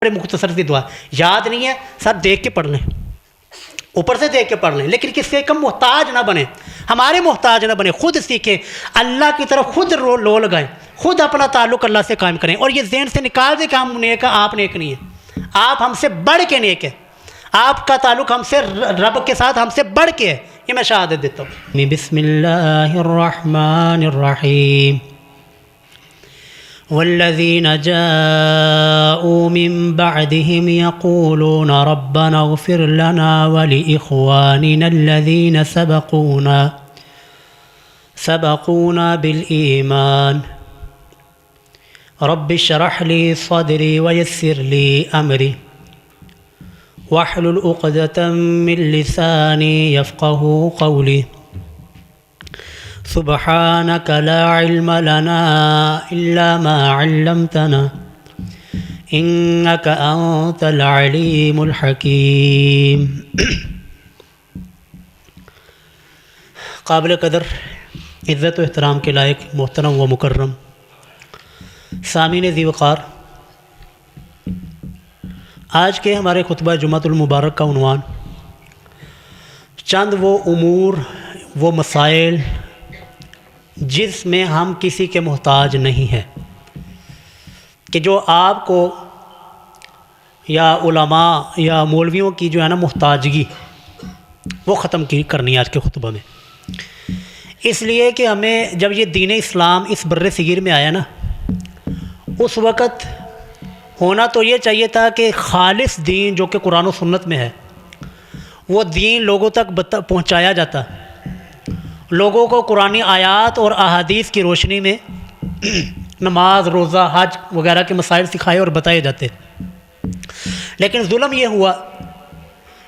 بڑے مختصر سی دعا یاد نہیں ہے سر، دیکھ کے پڑھ لیں، اوپر سے دیکھ کے پڑھ لیں، لیکن کسی سے کم محتاج نہ بنیں، ہمارے محتاج نہ بنیں، خود سیکھیں، اللہ کی طرف خود لو لگائیں، خود اپنا تعلق اللہ سے قائم کریں، اور یہ ذہن سے نکال دیں کہ ہم نیک ہیں، آپ نیک نہیں ہیں، آپ ہم سے بڑھ کے نیک ہیں، آپ کا تعلق ہم سے رب کے ساتھ ہم سے بڑھ کے ہے۔ یہ میں شہادت دیتا ہوں۔ بسم اللہ الرحمن الرحیم والذین جاءوا من بعدهم يقولون ربنا اغفر لنا ولإخواننا الذين سبقونا بالإيمان رب اشرح لي صدري ويسر لي أمري واحلل عقدة من لساني يفقهوا قولي سبحانك لا علم لنا إلا ما علمتنا إنك أنت العليم الحكيم۔ قابل قدر عزت و احترام کے لائق محترم و مکرم سامعین ذی وقار، آج کے ہمارے خطبہ جمعۃ المبارک کا عنوان چند وہ امور، وہ مسائل جس میں ہم کسی کے محتاج نہیں ہیں، کہ جو آپ کو یا علماء یا مولویوں کی جو ہے نا محتاجگی وہ ختم کرنی ہے آج کے خطبہ میں۔ اس لیے کہ ہمیں جب یہ دین اسلام اس بر صغیر میں آیا نا، اس وقت ہونا تو یہ چاہیے تھا کہ خالص دین جو کہ قرآن و سنت میں ہے وہ دین لوگوں تک پہنچایا جاتا، لوگوں کو قرآنی آیات اور احادیث کی روشنی میں نماز، روزہ، حج وغیرہ کے مسائل سکھائے اور بتائے جاتے۔ لیکن ظلم یہ ہوا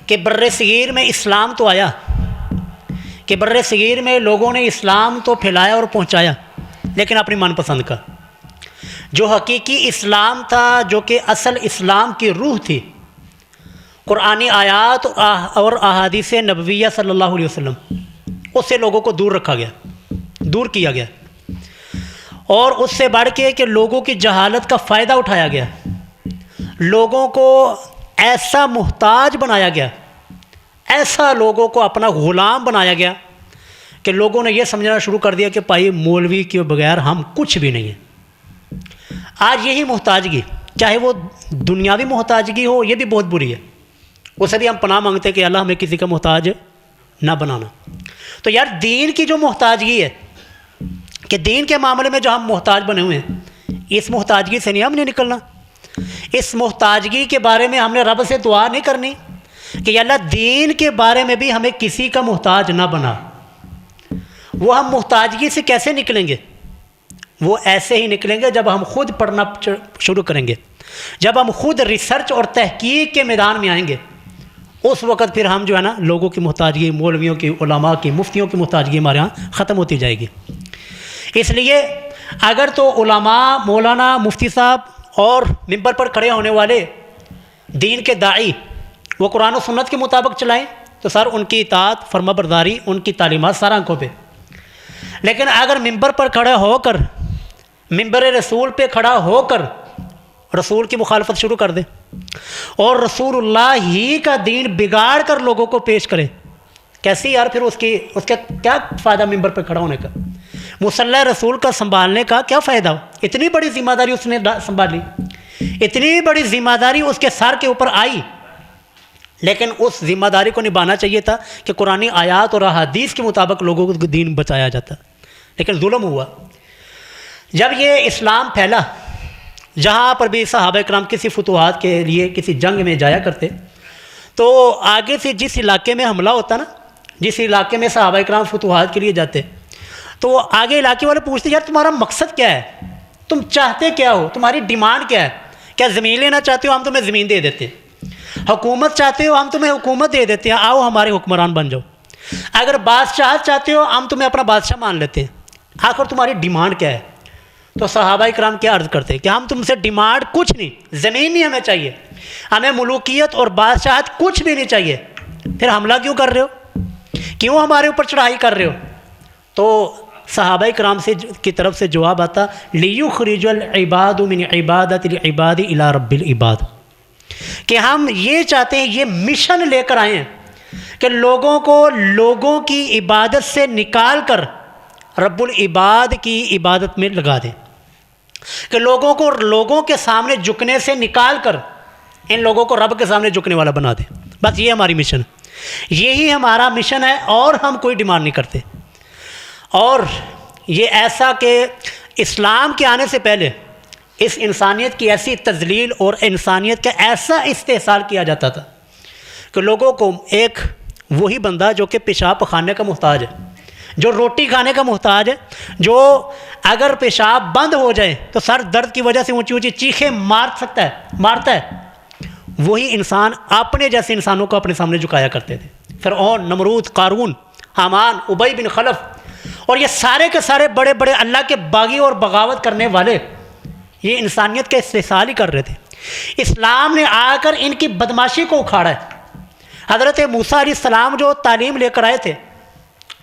کہ بر صغیر میں اسلام تو آیا، کہ بر صغیر میں لوگوں نے اسلام تو پھیلایا اور پہنچایا، لیکن اپنی من پسند کا۔ جو حقیقی اسلام تھا، جو کہ اصل اسلام کی روح تھی، قرآنی آیات اور احادیث نبویہ صلی اللہ علیہ وسلم، اس سے لوگوں کو دور رکھا گیا، دور کیا گیا، اور اس سے بڑھ کے کہ لوگوں کی جہالت کا فائدہ اٹھایا گیا، لوگوں کو ایسا محتاج بنایا گیا، ایسا لوگوں کو اپنا غلام بنایا گیا کہ لوگوں نے یہ سمجھنا شروع کر دیا کہ بھائی مولوی کے بغیر ہم کچھ بھی نہیں ہیں۔ آج یہی محتاجگی، چاہے وہ دنیاوی محتاجگی ہو، یہ بھی بہت بری ہے، اسے بھی ہم پناہ مانگتے ہیں کہ اللہ ہمیں کسی کا محتاج نہ بنانا۔ تو یار دین کی جو محتاجگی ہے، کہ دین کے معاملے میں جو ہم محتاج بنے ہوئے ہیں، اس محتاجگی سے نہیں ہم نے نکلنا، اس محتاجگی کے بارے میں ہم نے رب سے دعا نہیں کرنی کہ یا اللہ دین کے بارے میں بھی ہمیں کسی کا محتاج نہ بنا۔ وہ ہم محتاجگی سے کیسے نکلیں گے؟ وہ ایسے ہی نکلیں گے جب ہم خود پڑھنا شروع کریں گے، جب ہم خود ریسرچ اور تحقیق کے میدان میں آئیں گے، اس وقت پھر ہم جو ہے نا لوگوں کی محتاجگی، مولویوں کی، علماء کی، مفتیوں کی محتاجگی ہمارے ہاں ختم ہوتی جائے گی۔ اس لیے اگر تو علماء، مولانا، مفتی صاحب اور ممبر پر کھڑے ہونے والے دین کے داعی وہ قرآن و سنت کے مطابق چلائیں تو سر ان کی اطاعت، فرما برداری، ان کی تعلیمات سارا آنکھوں پہ۔ لیکن اگر ممبر پر کھڑے ہو کر، ممبر رسول پہ کھڑا ہو کر رسول کی مخالفت شروع کر دے اور رسول اللہ ہی کا دین بگاڑ کر لوگوں کو پیش کرے، کیسی یار پھر اس کا کیا فائدہ ممبر پہ کھڑا ہونے کا؟ مصلی رسول کا سنبھالنے کا کیا فائدہ ہو؟ اتنی بڑی ذمہ داری اس نے سنبھالی، اتنی بڑی ذمہ داری اس کے سر کے اوپر آئی، لیکن اس ذمہ داری کو نبھانا چاہیے تھا کہ قرآنی آیات اور احادیث کے مطابق لوگوں کو دین بچایا جاتا، لیکن ظلم ہوا۔ جب یہ اسلام پھیلا، جہاں پر بھی صحابہ کرام کسی فتوحات کے لیے کسی جنگ میں جایا کرتے تو آگے سے جس علاقے میں حملہ ہوتا نا، جس علاقے میں صحابہ کرام فتوحات کے لیے جاتے تو آگے علاقے والے پوچھتے یار تمہارا مقصد کیا ہے، تم چاہتے کیا ہو، تمہاری ڈیمانڈ کیا ہے؟ کیا زمین لینا چاہتے ہو؟ ہم تمہیں زمین دے دیتے ہیں۔ حکومت چاہتے ہو؟ ہم تمہیں حکومت دے دیتے ہیں، آؤ ہمارے حکمران بن جاؤ۔ اگر بادشاہت چاہتے ہو ہم تمہیں اپنا بادشاہ مان لیتے ہیں، آخر تمہاری ڈیمانڈ کیا ہے؟ تو صحابہ کرام کیا عرض کرتے کہ ہم تم سے ڈیمانڈ کچھ نہیں، زمین نہیں ہمیں چاہیے، ہمیں ملوکیت اور بادشاہت کچھ بھی نہیں چاہیے، پھر حملہ کیوں کر رہے ہو، کیوں ہمارے اوپر چڑھائی کر رہے ہو؟ تو صحابہ کرام سے کی طرف سے جواب آتا، لِيُخْرِجَ الْعِبَادُ مِنْ عِبَادَةِ الْعِبَادِ إِلَىٰ رَبِّ الْعِبَادِ، کہ ہم یہ چاہتے ہیں، یہ مشن لے کر آئے ہیں کہ لوگوں کو لوگوں کی عبادت سے نکال کر رب العباد کی عبادت میں لگا دیں، کہ لوگوں کو لوگوں کے سامنے جھکنے سے نکال کر ان لوگوں کو رب کے سامنے جھکنے والا بنا دیں۔ بس یہ ہماری مشن ہے، یہی ہمارا مشن ہے، اور ہم کوئی ڈیمانڈ نہیں کرتے۔ اور یہ ایسا کہ اسلام کے آنے سے پہلے اس انسانیت کی ایسی تذلیل اور انسانیت کا ایسا استحصال کیا جاتا تھا کہ لوگوں کو ایک وہی بندہ جو کہ پیشاب پخانے کا محتاج ہے، جو روٹی کھانے کا محتاج ہے، جو اگر پیشاب بند ہو جائے تو سر درد کی وجہ سے اونچی اونچی چیخیں مارتا ہے، وہی انسان اپنے جیسے انسانوں کو اپنے سامنے جھکایا کرتے تھے۔ فرعون، نمرود، قارون، حامان، ابی بن خلف اور یہ سارے کے سارے بڑے بڑے اللہ کے باغی اور بغاوت کرنے والے یہ انسانیت کا استحصال ہی کر رہے تھے۔ اسلام نے آ کر ان کی بدماشی کو اکھاڑا ہے۔ حضرت موسیٰ علیہ السلام جو تعلیم لے کر آئے تھے،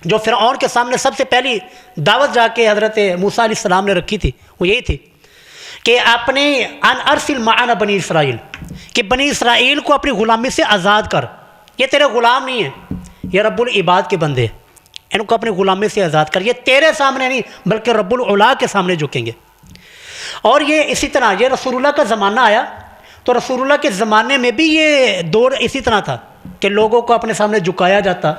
جو فرعون کے سامنے سب سے پہلی دعوت جا کے حضرت موسیٰ علیہ السلام نے رکھی تھی، وہ یہی تھی کہ اپنے ان ارسل معنا بنی اسرائیل، کہ بنی اسرائیل کو اپنی غلامی سے آزاد کر۔ یہ تیرے غلام نہیں ہیں، یہ رب العباد کے بندے ہیں، ان کو اپنی غلامی سے آزاد کر۔ یہ تیرے سامنے نہیں بلکہ رب العلا کے سامنے جھکیں گے۔ اور یہ اسی طرح یہ رسول اللہ کا زمانہ آیا تو رسول اللہ کے زمانے میں بھی یہ دور اسی طرح تھا کہ لوگوں کو اپنے سامنے جھکایا جاتا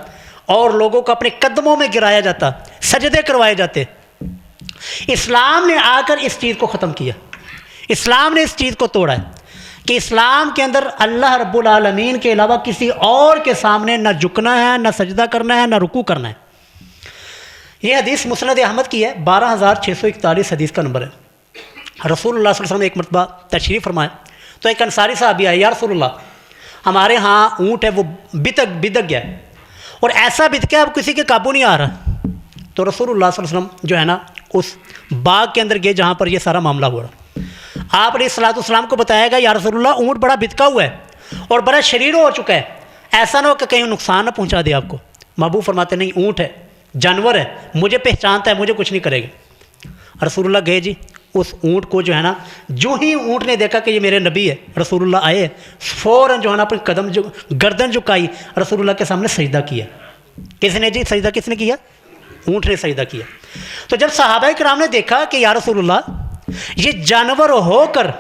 اور لوگوں کو اپنے قدموں میں گرایا جاتا، سجدے کروائے جاتے۔ اسلام نے آ کر اس چیز کو ختم کیا، اسلام نے اس چیز کو توڑا ہے کہ اسلام کے اندر اللہ رب العالمین کے علاوہ کسی اور کے سامنے نہ جھکنا ہے، نہ سجدہ کرنا ہے، نہ رکوع کرنا ہے۔ یہ حدیث مسند احمد کی ہے، 12641 حدیث کا نمبر ہے۔ رسول اللہ صلی اللہ علیہ وسلم ایک مرتبہ تشریف فرمائے تو ایک انصاری صحابی آئے، یا رسول اللہ ہمارے ہاں اونٹ ہے وہ بدک گیا ہے، اور ایسا بدکا اب کسی کے قابو نہیں آ رہا۔ تو رسول اللہ صلی اللہ علیہ وسلم جو ہے نا اس باغ کے اندر گئے جہاں پر یہ سارا معاملہ ہو رہا۔ آپ علیہ الصلوۃ والسلام کو بتایا گیا، یا رسول اللہ اونٹ بڑا بدکا ہوا ہے اور بڑا شریر ہو چکا ہے، ایسا نہ ہو کہ کہیں نقصان نہ پہنچا دے آپ کو۔ محبوب فرماتے نہیں، اونٹ ہے، جانور ہے، مجھے پہچانتا ہے، مجھے کچھ نہیں کرے گا۔ رسول اللہ گئے جی، اس اونٹ کو جو ہے نا، جو ہی اونٹ نے دیکھا کہ یہ میرے نبی ہے، رسول اللہ آئے، فوراً جو ہے نا اپنی گردن جھکائی، رسول اللہ کے سامنے سجدہ کیا۔ کس نے جی سجدہ کس نے کیا؟ اونٹ نے سجدہ کیا۔ تو جب صحابہ کرام نے دیکھا کہ یا رسول اللہ یہ جانور ہو کر،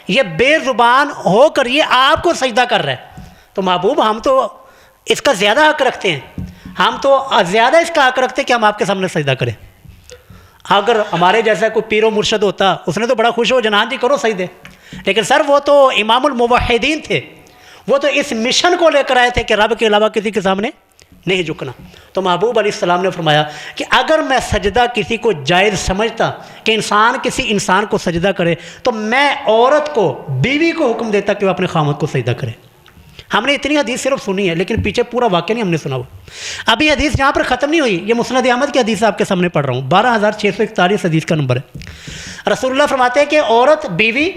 یہ بے زبان ہو کر یہ آپ کو سجدہ کر رہا ہے، تو محبوب ہم تو اس کا زیادہ حق رکھتے ہیں، ہم تو زیادہ اس کا حق رکھتے ہیں کہ ہم آپ کے سامنے سجدہ کریں۔ اگر ہمارے جیسا کوئی پیر و مرشد ہوتا، اس نے تو بڑا خوش ہو جنان جی کرو سجدے، لیکن سر وہ تو امام الموحدین تھے، وہ تو اس مشن کو لے کر آئے تھے کہ رب کے علاوہ کسی کے سامنے نہیں جھکنا۔ تو محبوب علیہ السلام نے فرمایا کہ اگر میں سجدہ کسی کو جائز سمجھتا کہ انسان کسی انسان کو سجدہ کرے، تو میں عورت کو، بیوی کو حکم دیتا کہ وہ اپنے خامد کو سجدہ کرے۔ ہم نے اتنی حدیث صرف سنی ہے، لیکن پیچھے پورا واقعہ نہیں ہم نے سنا ہوا۔ ابھی حدیث یہاں پر ختم نہیں ہوئی، یہ مسند احمد کی حدیث آپ کے سامنے پڑھ رہا ہوں، 12641 حدیث کا نمبر ہے۔ رسول اللہ فرماتے ہیں کہ عورت، بیوی،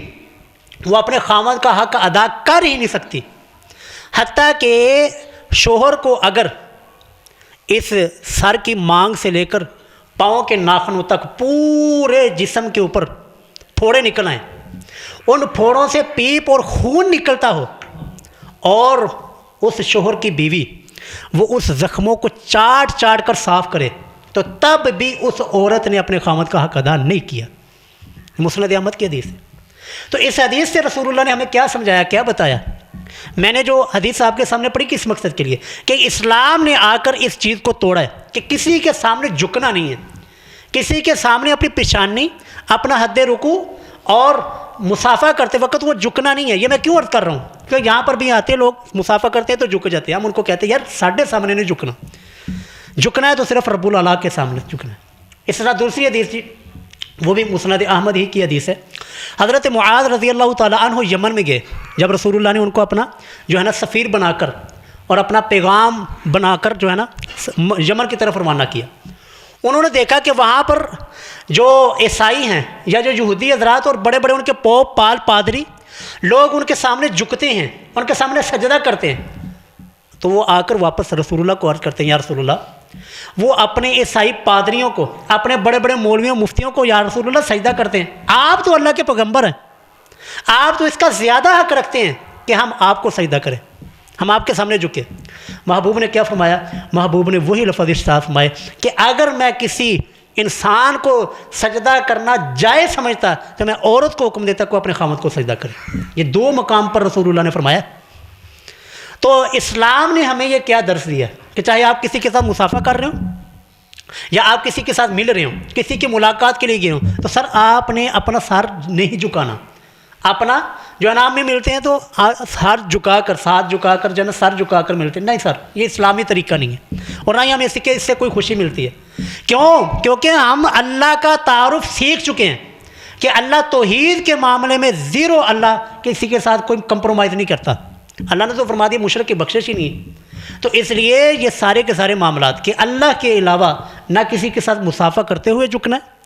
وہ اپنے خامد کا حق ادا کر ہی نہیں سکتی حتیٰ کہ شوہر کو اگر اس سر کی مانگ سے لے کر پاؤں کے ناخنوں تک پورے جسم کے اوپر پھوڑے نکل آئیں، ان پھوڑوں سے پیپ اور خون نکلتا ہو، اور اس شوہر کی بیوی وہ اس زخموں کو چاٹ چاٹ کر صاف کرے، تو تب بھی اس عورت نے اپنے خامد کا حق ادا نہیں کیا۔ مسند احمد کی حدیث ہے۔ تو اس حدیث سے رسول اللہ نے ہمیں کیا سمجھایا، کیا بتایا؟ میں نے جو حدیث آپ کے سامنے پڑھی کس مقصد کے لیے؟ کہ اسلام نے آ کر اس چیز کو توڑا ہے کہ کسی کے سامنے جھکنا نہیں ہے، کسی کے سامنے اپنی پیشانی، اپنا حد رکوع اور مسافہ کرتے وقت وہ جھکنا نہیں ہے۔ یہ میں کیوں عرض کر رہا ہوں کہ یہاں پر بھی آتے لوگ مسافہ کرتے ہیں تو جھک جاتے ہیں، ہم ان کو کہتے ہیں یار ساڈے سامنے نہیں جھکنا، جھکنا ہے تو صرف رب العلا کے سامنے جھکنا ہے۔ اس طرح دوسری حدیث جی، وہ بھی مسند احمد ہی کی حدیث ہے۔ حضرت معاذ رضی اللہ تعالیٰ عنہ یمن میں گئے، جب رسول اللہ نے ان کو اپنا جو ہے نا سفیر بنا کر اور اپنا پیغام بنا کر جو ہے نا یمن کی طرف روانہ کیا، انہوں نے دیکھا کہ وہاں پر جو عیسائی ہیں یا جو یہودی حضرات اور بڑے بڑے ان کے پوپ، پال، پادری لوگ ان کے سامنے جھکتے ہیں، ان کے سامنے سجدہ کرتے ہیں، تو وہ آ کر واپس رسول اللہ کو عرض کرتے ہیں، یا رسول اللہ وہ اپنے عیسائی پادریوں کو، اپنے بڑے بڑے مولویوں مفتیوں کو یا رسول اللہ سجدہ کرتے ہیں، آپ تو اللہ کے پیغمبر ہیں، آپ تو اس کا زیادہ حق رکھتے ہیں کہ ہم آپ کو سجدہ کریں، ہم آپ کے سامنے جھکے۔ محبوب نے کیا فرمایا؟ محبوب نے وہی لفظ ارشاد فرمائے کہ اگر میں کسی انسان کو سجدہ کرنا جائز سمجھتا تو میں عورت کو حکم دیتا کہ وہ اپنے خامد کو سجدہ کرے۔ یہ 2 مقام پر رسول اللہ نے فرمایا۔ تو اسلام نے ہمیں یہ کیا درس دیا کہ چاہے آپ کسی کے ساتھ مصافحہ کر رہے ہوں یا آپ کسی کے ساتھ مل رہے ہوں، کسی کی ملاقات کے لیے گئے ہوں، تو سر آپ نے اپنا سر نہیں جھکانا۔ اپنا جو انعام میں ملتے ہیں تو سر جھکا کر، ساتھ جھکا کر جو ہے نا سر جھکا کر ملتے ہیں، نہیں سر، یہ اسلامی طریقہ نہیں ہے، اور نہ ہی ہمیں اس سے کوئی خوشی ملتی ہے۔ کیوں؟ کیونکہ ہم اللہ کا تعارف سیکھ چکے ہیں کہ اللہ توحید کے معاملے میں زیرو، اللہ کسی کے ساتھ کوئی کمپرومائز نہیں کرتا۔ اللہ نے تو فرما دیا مشرک کی بخشش ہی نہیں ہے۔ تو اس لیے یہ سارے کے سارے معاملات کہ اللہ کے علاوہ نہ کسی کے ساتھ مصافحہ کرتے ہوئے جھکنا ہے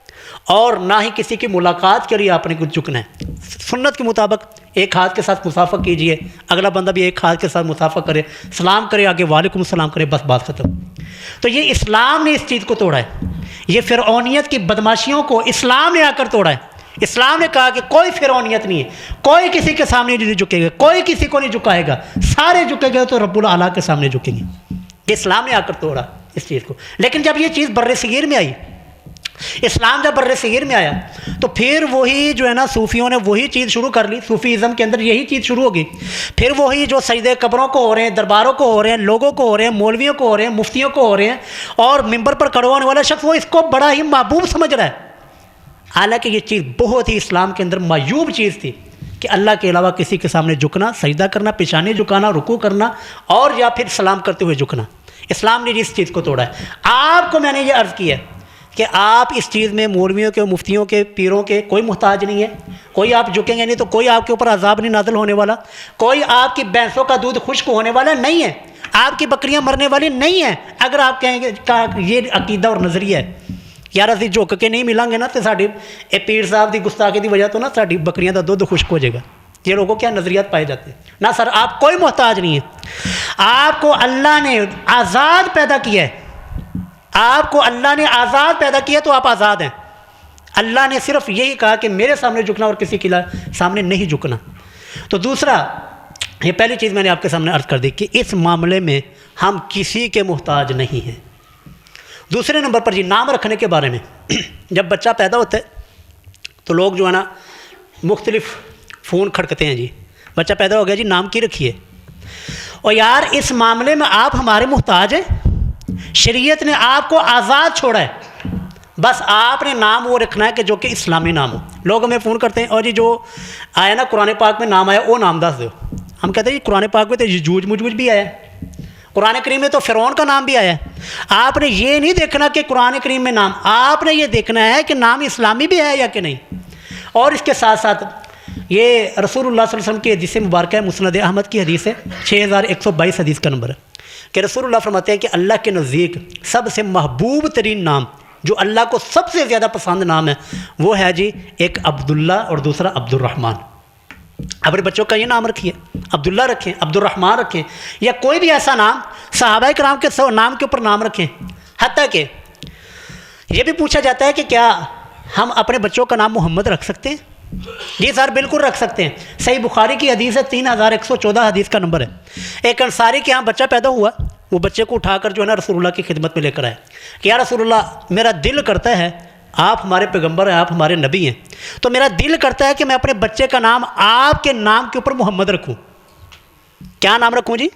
اور نہ ہی کسی کی ملاقات کے لیے آپ نے کچھ جھکنا ہے۔ سنت کے مطابق ایک ہاتھ کے ساتھ مصافحہ کیجئے، اگلا بندہ بھی ایک ہاتھ کے ساتھ مصافحہ کرے، سلام کرے، آگے وعلیکم السلام کرے، بس بات ختم۔ تو یہ اسلام نے اس چیز کو توڑا ہے، یہ فرعونیت کی بدماشیوں کو اسلام نے آ کر توڑا ہے۔ اسلام نے کہا کہ کوئی فرعونیت نہیں ہے، کوئی کسی کے سامنے نہیں جھکے گا، کوئی کسی کو نہیں جھکائے گا، سارے جھکے گئے تو رب العلیٰ کے سامنے جھکیں گے۔ یہ اسلام نے آ کر توڑا اس چیز کو۔ لیکن جب یہ چیز بر صغیر میں آئی، اسلام جب بر صغیر میں آیا تو پھر وہی جو ہے نا صوفیوں نے وہی چیز شروع کر لی، صوفی ازم کے اندر یہی چیز شروع ہو گئی۔ پھر وہی جو سجدے قبروں کو ہو رہے ہیں، درباروں کو ہو رہے ہیں، لوگوں کو ہو رہے ہیں، مولویوں کو ہو رہے ہیں، مفتیوں کو ہو رہے ہیں، اور ممبر پر کھڑا ہونے والا شخص وہ اس کو بڑا ہی محبوب سمجھ رہا ہے، حالانکہ یہ چیز بہت ہی اسلام کے اندر معیوب چیز تھی کہ اللہ کے علاوہ کسی کے سامنے جھکنا، سجدہ کرنا، پیشانی جھکانا، رکوع کرنا اور یا پھر سلام کرتے ہوئے جھکنا۔ اسلام نے اس چیز کو توڑا ہے۔ آپ کو میں نے یہ عرض کیا کہ آپ اس چیز میں مولویوں کے، مفتیوں کے، پیروں کے کوئی محتاج نہیں ہے، کوئی آپ جھکیں گے نہیں تو کوئی آپ کے اوپر عذاب نہیں نازل ہونے والا، کوئی آپ کی بھینسوں کا دودھ خشک ہونے والا نہیں ہے، آپ کی بکریاں مرنے والی نہیں ہیں۔ اگر آپ کہیں گے یہ عقیدہ اور نظریہ ہے یار اسی جھک کے نہیں ملیں گے نا تو ساڈی اے پیر صاحب دی گستاخی دی وجہ تو نا ساڈی بکریاں دا دودھ خشک ہو جائے گا، یہ لوگوں کیا نظریات پائے جاتے ہیں نا۔ سر آپ کوئی محتاج نہیں ہے، آپ کو اللہ نے آزاد پیدا کیا ہے، آپ کو اللہ نے آزاد پیدا کیا تو آپ آزاد ہیں۔ اللہ نے صرف یہی کہا کہ میرے سامنے جھکنا اور کسی کے سامنے نہیں جھکنا۔ تو دوسرا، یہ پہلی چیز میں نے آپ کے سامنے عرض کر دی کہ اس معاملے میں ہم کسی کے محتاج نہیں ہیں۔ دوسرے نمبر پر جی نام رکھنے کے بارے میں، جب بچہ پیدا ہوتا ہے تو لوگ جو ہے نا مختلف فون کھڑکتے ہیں، جی بچہ پیدا ہو گیا جی نام کی رکھیے، اور یار اس معاملے میں آپ ہمارے محتاج ہیں؟ شریعت نے آپ کو آزاد چھوڑا ہے، بس آپ نے نام وہ رکھنا ہے کہ جو کہ اسلامی نام ہو۔ لوگ ہمیں فون کرتے ہیں اور جی جو آیا نا قرآن پاک میں نام آیا وہ نام دس دو۔ ہم کہتے ہیں جی قرآن پاک میں تو یجوج مجوج بھی آیا ہے، قرآن کریم میں تو فرعون کا نام بھی آیا ہے۔ آپ نے یہ نہیں دیکھنا کہ قرآن کریم میں نام، آپ نے یہ دیکھنا ہے کہ نام اسلامی بھی ہے یا کہ نہیں۔ اور اس کے ساتھ ساتھ یہ رسول اللہ صلی اللہ علیہ وسلم کی حدیث مبارکہ ہے، مسند احمد کی حدیث ہے، 6122 حدیث کا نمبر ہے کہ رسول اللہ فرماتے ہیں کہ اللہ کے نزدیک سب سے محبوب ترین نام، جو اللہ کو سب سے زیادہ پسند نام ہے، وہ ہے جی ایک عبداللہ اور دوسرا عبد الرحمن۔ اپنے بچوں کا یہ نام رکھیے، عبداللہ رکھیں، عبد الرحمن رکھیں، یا کوئی بھی ایسا نام، صحابہ کرام کے نام کے اوپر نام رکھیں۔ حتیٰ کہ یہ بھی پوچھا جاتا ہے کہ کیا ہم اپنے بچوں کا نام محمد رکھ سکتے ہیں؟ جی سر بالکل رکھ سکتے ہیں۔ صحیح بخاری کی حدیث ہے، 3114 حدیث کا نمبر ہے۔ ایک انصاری کے ہاں بچہ پیدا ہوا، وہ بچے کو اٹھا کر جو ہے نا رسول اللہ کی خدمت میں لے کر آئے کہ یا رسول اللہ میرا دل کرتا ہے، آپ ہمارے پیغمبر ہیں، آپ ہمارے نبی ہیں، تو میرا دل کرتا ہے کہ میں اپنے بچے کا نام آپ کے نام کے اوپر محمد رکھوں۔ کیا نام رکھوں جی؟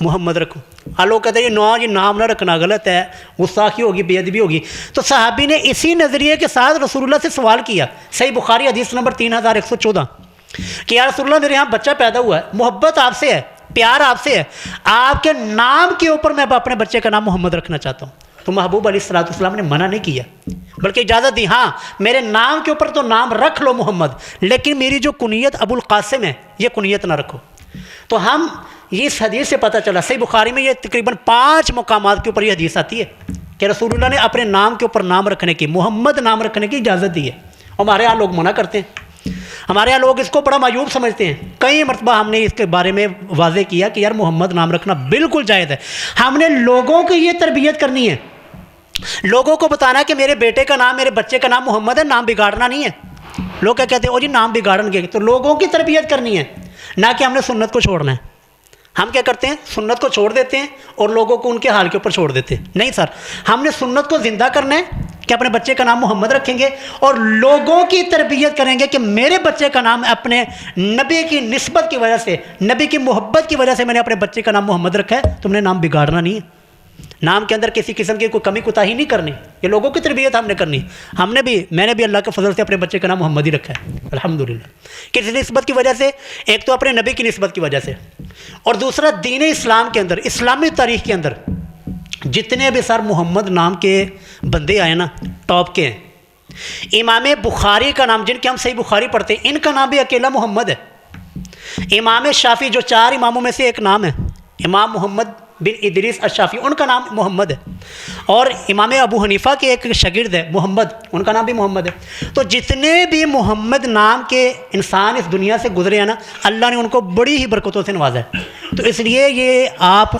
محمد رکھوں۔ لوگ کہتے ہیں جی نام نہ رکھنا غلط ہے، گستاخی ہوگی، بے ادبی ہوگی۔ تو صحابی نے اسی نظریے کے ساتھ رسول اللہ سے سوال کیا، صحیح بخاری حدیث نمبر 3114 کہ یا رسول اللہ میرے یہاں بچہ پیدا ہوا ہے، محبت آپ سے ہے، پیار آپ سے ہے، آپ کے نام کے اوپر میں اپنے بچے کا نام محمد رکھنا چاہتا ہوں۔ تو محبوب علیہ الصلوۃ والسلام نے منع نہیں کیا، بلکہ اجازت دی، ہاں میرے نام کے اوپر تو نام رکھ لو محمد، لیکن میری جو کنیت ابو القاسم ہے یہ کنیت نہ رکھو۔ تو ہم یہ اس حدیث سے پتہ چلا، صحیح بخاری میں یہ تقریباً 5 مقامات کے اوپر یہ حدیث آتی ہے کہ رسول اللہ نے اپنے نام کے اوپر نام رکھنے کی، محمد نام رکھنے کی اجازت دی ہے۔ ہمارے یہاں لوگ منع کرتے ہیں، ہمارے یہاں لوگ اس کو بڑا معیوب سمجھتے ہیں۔ کئی مرتبہ ہم نے اس کے بارے میں واضح کیا کہ یار محمد نام رکھنا بالکل جائز ہے۔ ہم نے لوگوں کی یہ تربیت کرنی ہے، لوگوں کو بتانا ہے کہ میرے بیٹے کا نام، میرے بچے کا نام محمد ہے، نام بگاڑنا نہیں ہے۔ لوگ کیا کہتے ہیں او جی نام بگاڑن گے، تو لوگوں کی تربیت کرنی ہے، نہ کہ ہم نے سنت کو چھوڑنا ہے۔ ہم کیا کرتے ہیں؟ سنت کو چھوڑ دیتے ہیں اور لوگوں کو ان کے حال کے اوپر چھوڑ دیتے ہیں۔ نہیں سر، ہم نے سنت کو زندہ کرنا ہے کہ اپنے بچے کا نام محمد رکھیں گے اور لوگوں کی تربیت کریں گے کہ میرے بچے کا نام اپنے نبی کی نسبت کی وجہ سے، نبی کی محبت کی وجہ سے میں نے اپنے بچے کا نام محمد رکھا ہے، تم نے نام بگاڑنا نہیں ہے، نام کے اندر کسی قسم کی کوئی کمی کوتاہی نہیں کرنی، یہ لوگوں کی تربیت ہم نے کرنی۔ میں نے بھی اللہ کے فضل سے اپنے بچے کا نام محمد ہی رکھا ہے الحمدللہ۔ کس نسبت کی وجہ سے؟ ایک تو اپنے نبی کی نسبت کی وجہ سے، اور دوسرا دین اسلام کے اندر، اسلامی تاریخ کے اندر جتنے بھی سر محمد نام کے بندے آئے نا، ٹاپ کے ہیں۔ امام بخاری کا نام، جن کے ہم صحیح بخاری پڑھتے ہیں، ان کا نام بھی اکیلا محمد ہے۔ امام شافعی جو 4 اماموں میں سے ایک نام ہے، امام محمد بن ادریس الشافعی، ان کا نام محمد ہے۔ اور امام ابو حنیفہ کے ایک شاگرد ہے محمد، ان کا نام بھی محمد ہے۔ تو جتنے بھی محمد نام کے انسان اس دنیا سے گزرے ہیں نا، اللہ نے ان کو بڑی ہی برکتوں سے نوازا ہے۔ تو اس لیے یہ آپ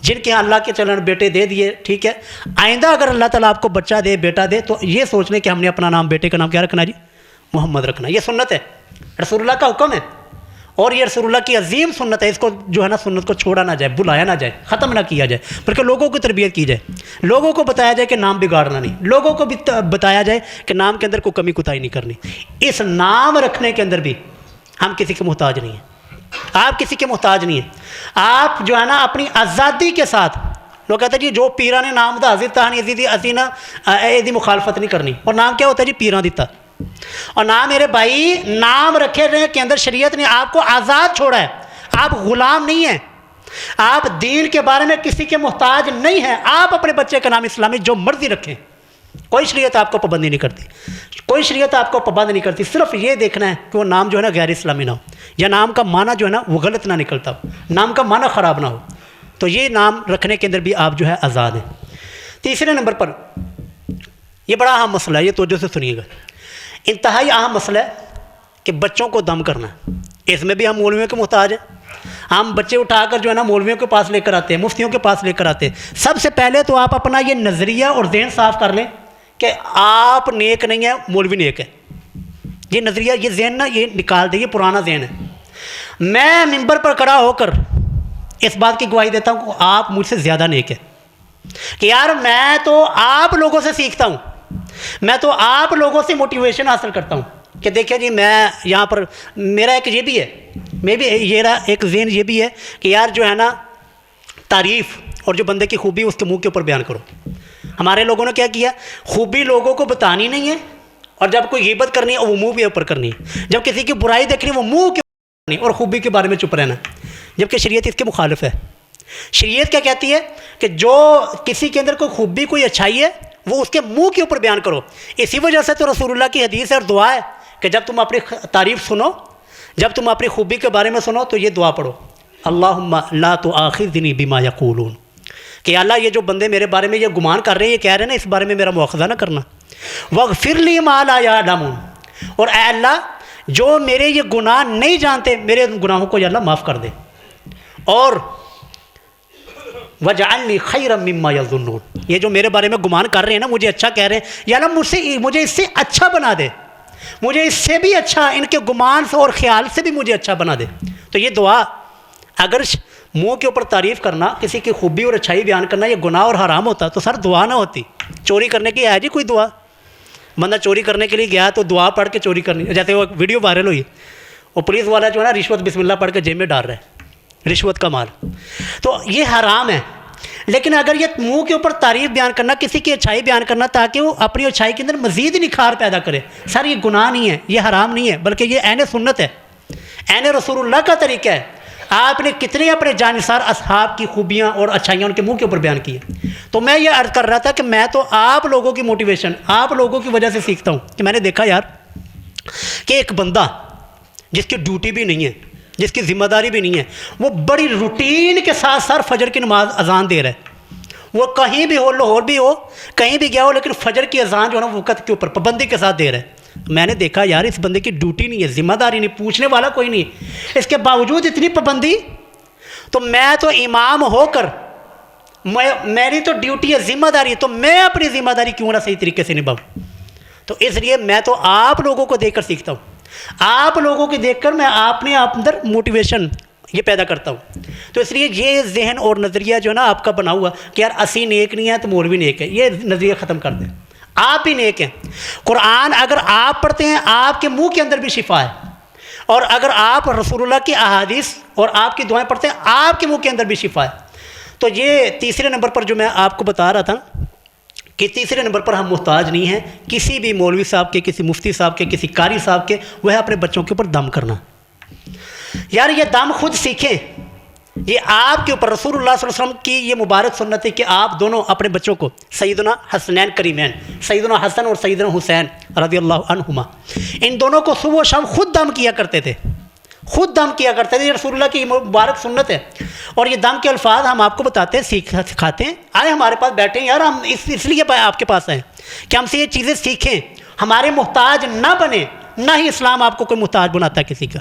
جن کے اللہ کے چلن بیٹے دے دیے، ٹھیک ہے، آئندہ اگر اللہ تعالیٰ آپ کو بچہ دے، بیٹا دے، تو یہ سوچ لیں کہ ہم نے اپنا نام، بیٹے کا نام کیا رکھنا ہے جی؟ محمد رکھنا۔ یہ سنت ہے، رسول اللہ کا حکم ہے، اور یہ رسول اللہ کی عظیم سنت ہے۔ اس کو جو ہے نا، سنت کو چھوڑا نہ جائے، بلایا نہ جائے، ختم نہ کیا جائے، بلکہ لوگوں کی تربیت کی جائے، لوگوں کو بتایا جائے کہ نام بگاڑنا نہیں، لوگوں کو بھی بتایا جائے کہ نام کے اندر کوئی کمی کوتاہی نہیں کرنی۔ اس نام رکھنے کے اندر بھی ہم کسی کے محتاج نہیں ہیں، آپ کسی کے محتاج نہیں ہیں۔ آپ جو ہے نا اپنی آزادی کے ساتھ، لوگ کہتے ہیں جی جو پیران نے نام دا حضرت تہانی عزیزی اسینہ ایدی مخالفت نہیں کرنی، اور نام کیا ہوتا ہے جی؟ پیران دیتا۔ اور نام میرے بھائی، نام رکھے رہے کے اندر شریعت نے آپ کو آزاد چھوڑا ہے، آپ غلام نہیں ہیں، آپ دین کے بارے میں کسی کے محتاج نہیں ہیں۔ آپ اپنے بچے کا نام اسلامی جو مرضی رکھیں، کوئی شریعت آپ کو پابندی نہیں کرتی، کوئی شریعت آپ کو پابند نہیں کرتی۔ صرف یہ دیکھنا ہے کہ وہ نام جو ہے نا غیر اسلامی نہ ہو، یا نام کا معنی جو ہے نا وہ غلط نہ نکلتا ہو، نام کا معنی خراب نہ ہو۔ تو یہ نام رکھنے کے اندر بھی آپ جو ہے آزاد ہیں۔ تیسرے نمبر پر، یہ بڑا اہم مسئلہ ہے، یہ توجہ سے سنیے گا، انتہائی اہم مسئلہ ہے کہ بچوں کو دم کرنا۔ اس میں بھی ہم مولویوں کے محتاج ہیں، ہم بچے اٹھا کر جو ہے نا مولویوں کے پاس لے کر آتے ہیں، مفتیوں کے پاس لے کر آتے ہیں۔ سب سے پہلے تو آپ اپنا یہ نظریہ اور ذہن صاف کر لیں کہ آپ نیک نہیں ہیں، مولوی نیک ہے۔ یہ نظریہ، یہ ذہن نا، یہ نکال دیں، یہ پرانا ذہن ہے۔ میں ممبر پر کھڑا ہو کر اس بات کی گواہی دیتا ہوں کہ آپ مجھ سے زیادہ نیک ہے، کہ یار میں تو آپ لوگوں سے سیکھتا ہوں، میں تو آپ لوگوں سے موٹیویشن حاصل کرتا ہوں کہ دیکھیں جی میں یہاں پر، میرا ایک یہ بھی ہے، یہ ایک ذہن یہ بھی ہے کہ یار جو ہے نا تعریف اور جو بندے کی خوبی اس کے منہ کے اوپر بیان کرو۔ ہمارے لوگوں نے کیا کیا؟ خوبی لوگوں کو بتانی نہیں ہے، اور جب کوئی غیبت کرنی ہے وہ منہ کے اوپر کرنی ہے، جب کسی کی برائی دیکھنی ہے وہ منہ کے اوپر کرنی ہے، اور خوبی کے بارے میں چپ رہنا، جبکہ شریعت اس کے مخالف ہے۔ شریعت کیا کہتی ہے کہ جو کسی کے اندر کوئی خوبی، کوئی اچھائی ہے، وہ اس کے منہ کے اوپر بیان کرو۔ اسی وجہ سے تو رسول اللہ کی حدیث ہے اور دعا ہے کہ جب تم اپنی تعریف سنو، جب تم اپنی خوبی کے بارے میں سنو تو یہ دعا پڑھو، اللہم لا تؤاخذنی بما یقولون، کہ اللہ یہ جو بندے میرے بارے میں یہ گمان کر رہے ہیں، یہ کہہ رہے ہیں نا، اس بارے میں میرا مواخذہ نہ کرنا۔ واغفر لی ما لا یعلمون، اور اے اللہ جو میرے یہ گناہ نہیں جانتے، میرے گناہوں کو یا اللہ معاف کر دے، اور وَجْعَلْنِي خَيْرًا مِّمَّا يَظُنُّونَ، یہ جو میرے بارے میں گمان کر رہے ہیں نا، مجھے اچھا کہہ رہے ہیں، یا اللہ مجھے اس سے اچھا بنا دے، مجھے اس سے بھی اچھا، ان کے گمان سے اور خیال سے بھی مجھے اچھا بنا دے۔ تو یہ دعا، اگر منہ کے اوپر تعریف کرنا، کسی کی خوبی اور اچھائی بیان کرنا یہ گناہ اور حرام ہوتا تو سر دعا نہ ہوتی۔ چوری کرنے کی ہے جی کوئی دعا؟ بندہ چوری کرنے کے لیے گیا تو دعا پڑھ کے چوری کرنی، جیسے وہ ویڈیو وائرل ہوئی، وہ پولیس والا جو ہے نا رشوت بسم اللہ پڑھ کے جیب میں ڈال رہا ہے، رشوت کا مال، تو یہ حرام ہے۔ لیکن اگر یہ منہ کے اوپر تعریف بیان کرنا، کسی کی اچھائی بیان کرنا تاکہ وہ اپنی اچھائی کے اندر مزید نکھار پیدا کرے، سر یہ گناہ نہیں ہے، یہ حرام نہیں ہے، بلکہ یہ عین سنت ہے، عین رسول اللہ کا طریقہ ہے۔ آپ نے کتنے اپنے جانثار اصحاب کی خوبیاں اور اچھائیاں ان کے منہ کے اوپر بیان کی ہیں۔ تو میں یہ عرض کر رہا تھا کہ میں تو آپ لوگوں کی موٹیویشن، آپ لوگوں کی وجہ سے سیکھتا ہوں، کہ میں نے دیکھا یار کہ ایک بندہ جس کی ڈیوٹی بھی نہیں ہے، جس کی ذمہ داری بھی نہیں ہے، وہ بڑی روٹین کے ساتھ سر فجر کی نماز اذان دے رہا ہے، وہ کہیں بھی ہو، لاہور بھی ہو، کہیں بھی گیا ہو، لیکن فجر کی اذان جو ہے نا وقت کے اوپر پابندی کے ساتھ دے رہا ہے۔ میں نے دیکھا یار اس بندے کی ڈیوٹی نہیں ہے، ذمہ داری نہیں، پوچھنے والا کوئی نہیں، اس کے باوجود اتنی پابندی۔ تو میں تو امام ہو کر، میری تو ڈیوٹی ہے، ذمہ داری ہے، تو میں اپنی ذمہ داری کیوں نہ صحیح طریقے سے نبھاؤں؟ تو اس لیے میں تو آپ لوگوں کو دیکھ کر سیکھتا ہوں۔ آپ لوگوں کے دیکھ کر میں اپنے اندر موٹیویشن یہ پیدا کرتا ہوں. تو اس لیے یہ ذہن اور نظریہ جو ہے نا آپ کا بنا ہوا کہ یار اسی نیک نہیں ہے تو مولوی نیک ہے، یہ نظریہ ختم کر دیں. آپ بھی نیک ہیں. قرآن اگر آپ پڑھتے ہیں آپ کے منہ کے اندر بھی شفا ہے، اور اگر آپ رسول اللہ کی احادیث اور آپ کی دعائیں پڑھتے ہیں آپ کے منہ کے اندر بھی شفا ہے. تو یہ تیسرے نمبر پر جو میں آپ کو بتا رہا تھا کہ تیسرے نمبر پر ہم محتاج نہیں ہیں کسی بھی مولوی صاحب کے، کسی مفتی صاحب کے، کسی قاری صاحب کے. وہ ہے اپنے بچوں کے اوپر دم کرنا. یار یہ دم خود سیکھیں. یہ آپ کے اوپر رسول اللہ صلی اللہ علیہ وسلم کی یہ مبارک سنت ہے کہ آپ دونوں اپنے بچوں کو سیدنا حسنین کریمین، سیدنا حسن اور سیدنا حسین رضی اللہ عنہما، ان دونوں کو صبح و شام خود دم کیا کرتے تھے. خود دم کیا کرتے تھے. یہ رسول اللہ کی مبارک سنت ہے. اور یہ دم کے الفاظ ہم آپ کو بتاتے ہیں، سکھاتے ہیں. آئے ہمارے پاس بیٹھیں یار، ہم اس لیے آپ کے پاس آئیں کہ ہم سے یہ چیزیں سیکھیں، ہمارے محتاج نہ بنیں. نہ ہی اسلام آپ کو کوئی محتاج بناتا ہے کسی کا.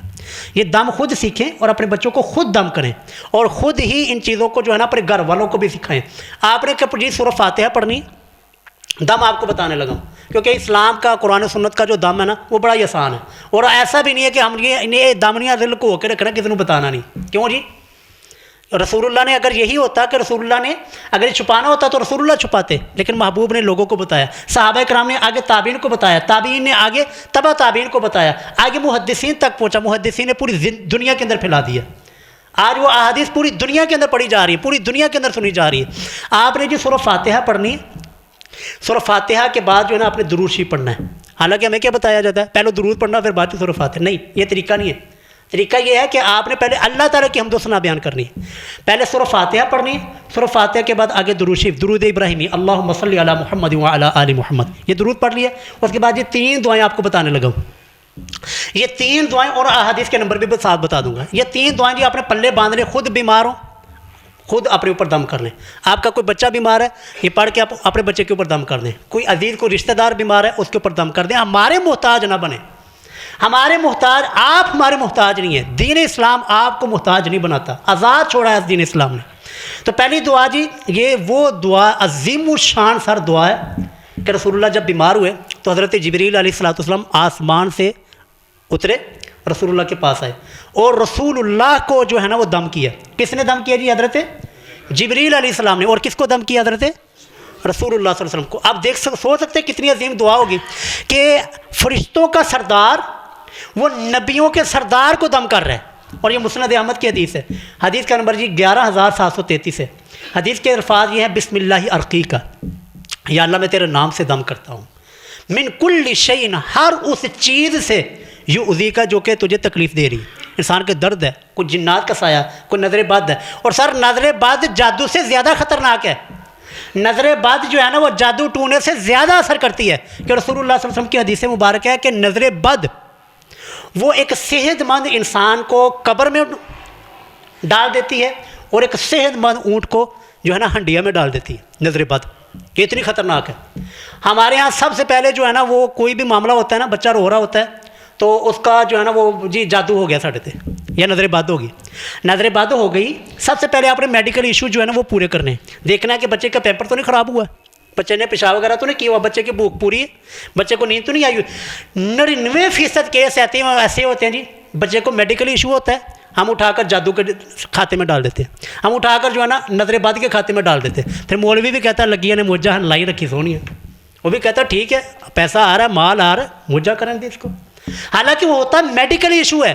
یہ دم خود سیکھیں اور اپنے بچوں کو خود دم کریں، اور خود ہی ان چیزوں کو جو ہے نا اپنے گھر والوں کو بھی سکھائیں. آپ نے جی سورہ فاتحہ پڑھنی، دم آپ کو بتانے لگا ہوں، کیونکہ اسلام کا قرآن و سنت کا جو دم ہے نا وہ بڑا ہی آسان ہے. اور ایسا بھی نہیں ہے کہ ہم یہ دمنیاں دل کو ہو کے رکھنا کسی نے بتانا نہیں. کیوں جی؟ رسول اللہ نے اگر یہی ہوتا کہ رسول اللہ نے اگر یہ چھپانا ہوتا تو رسول اللہ چھپاتے، لیکن محبوب نے لوگوں کو بتایا. صحابہ کرام نے آگے تابعین کو بتایا، تابعین نے آگے تبع تابعین کو بتایا، آگے محدثین تک پہنچا. محدثین نے پوری دنیا کے اندر پھیلا دیا. آج وہ احادیث پوری دنیا کے اندر پڑھی جا رہی ہے، پوری دنیا کے اندر سنی جا رہی ہے. آپ نے جو سورہ فاتحہ پڑھنی، سورہ فاتحہ کے بعد جو ہے نا آپ نے درود شریف پڑھنا ہے. حالانکہ ہمیں کیا بتایا جاتا ہے پہلے درود پڑھنا پھر بعد میں سورہ فاتحہ. نہیں، یہ طریقہ نہیں ہے. طریقہ یہ ہے کہ آپ نے پہلے اللہ تعالیٰ کی حمد و ثنا بیان کرنی ہے. پہلے سورہ فاتحہ پڑھنی، سورہ فاتحہ کے بعد آگے درود شریف، درود ابراہیمی، اللہم صلی علی محمد وعلی آل محمد، یہ درود پڑھ لیا. اس کے بعد یہ 3 دعائیں آپ کو بتانے لگا ہوں. یہ 3 دعائیں اور احادیث کے نمبر بھی ساتھ بتا دوں گا. یہ 3 دعائیں جو اپنے پلے باندھ لیں. خود بیمار ہوں خود اپنے اوپر دم کر لیں. آپ کا کوئی بچہ بیمار ہے، یہ پڑھ کے آپ اپنے بچے کے اوپر دم کر دیں. کوئی عزیز کوئی رشتہ دار بیمار ہے اس کے اوپر دم کر دیں. ہمارے محتاج نہ بنیں. ہمارے محتاج آپ ہمارے محتاج نہیں ہیں. دین اسلام آپ کو محتاج نہیں بناتا، آزاد چھوڑا ہے دین اسلام نے. تو پہلی دعا جی یہ وہ دعا عظیم الشان سر دعا ہے کہ رسول اللہ جب بیمار ہوئے تو حضرت جبریل علیہ الصلوۃ والسلام آسمان سے اترے، رسول اللہ کے پاس آئے اور رسول اللہ کو جو ہے نا وہ دم کیا. کس نے دم کیا جی؟ حضرت جبریل علیہ السلام نے. اور کس کو دم کیا؟ حضرت رسول اللہ صلی اللہ علیہ وسلم کو. آپ سوچ سکتے ہیں کتنی عظیم دعا ہوگی کہ فرشتوں کا سردار وہ نبیوں کے سردار کو دم کر رہا ہے. اور یہ مسند احمد کی حدیث ہے. حدیث کا نمبر جی 11733 ہے. حدیث کے الفاظ یہ ہیں بسم اللہ ارقیکا، یا اللہ میں تیرے نام سے دم کرتا ہوں. من کل شیء، ہر اس چیز سے، یؤذی کا جو کہ تجھے تکلیف دے رہی. انسان کے درد ہے، کوئی جنات کا سایہ، کوئی نظر بد ہے. اور سر نظر بد جادو سے زیادہ خطرناک ہے. نظر بد جو ہے نا وہ جادو ٹونے سے زیادہ اثر کرتی ہے. کہ رسول اللہ صلی اللہ علیہ وسلم کی حدیث مبارک ہے کہ نظر بد وہ ایک صحت مند انسان کو قبر میں ڈال دیتی ہے اور ایک صحت مند اونٹ کو جو ہے نا ہنڈیا میں ڈال دیتی ہے. نظر بد یہ اتنی خطرناک ہے. ہمارے ہاں سب سے پہلے جو ہے نا وہ کوئی بھی معاملہ ہوتا ہے نا، بچہ رو رہا ہوتا ہے تو اس کا جو ہے نا وہ جی جادو ہو گیا ساڑھے تے، یا نظر بد ہوگی. نظر بد ہو گئی، سب سے پہلے آپ نے میڈیکل ایشو جو ہے نا وہ پورے کرنے ہیں. دیکھنا ہے کہ بچے کا پیپر تو نہیں خراب ہوا، بچے نے پیشاب وغیرہ تو نہیں کیا ہوا، بچے کی بھوک پوری ہے، بچے کو نیند تو نہیں آئی ہوئی. 99% کیس ایسے ہوتے ہیں جی بچے کو میڈیکل ایشو ہوتا ہے، ہم اٹھا کر جادو کے کھاتے میں ڈال دیتے ہیں، ہم اٹھا کر جو ہے نا نظر بد کے کھاتے میں ڈال دیتے ہیں. پھر مولوی بھی کہتا ہے لگیا نے موجہ لائی رکھی سونی ہے، وہ بھی کہتا ہے ٹھیک ہے پیسہ آ رہا ہے مال آ رہا ہے موجہ کریں دے اس کو. حالانکہ وہ ہوتا ہے میڈیکل ایشو ہے.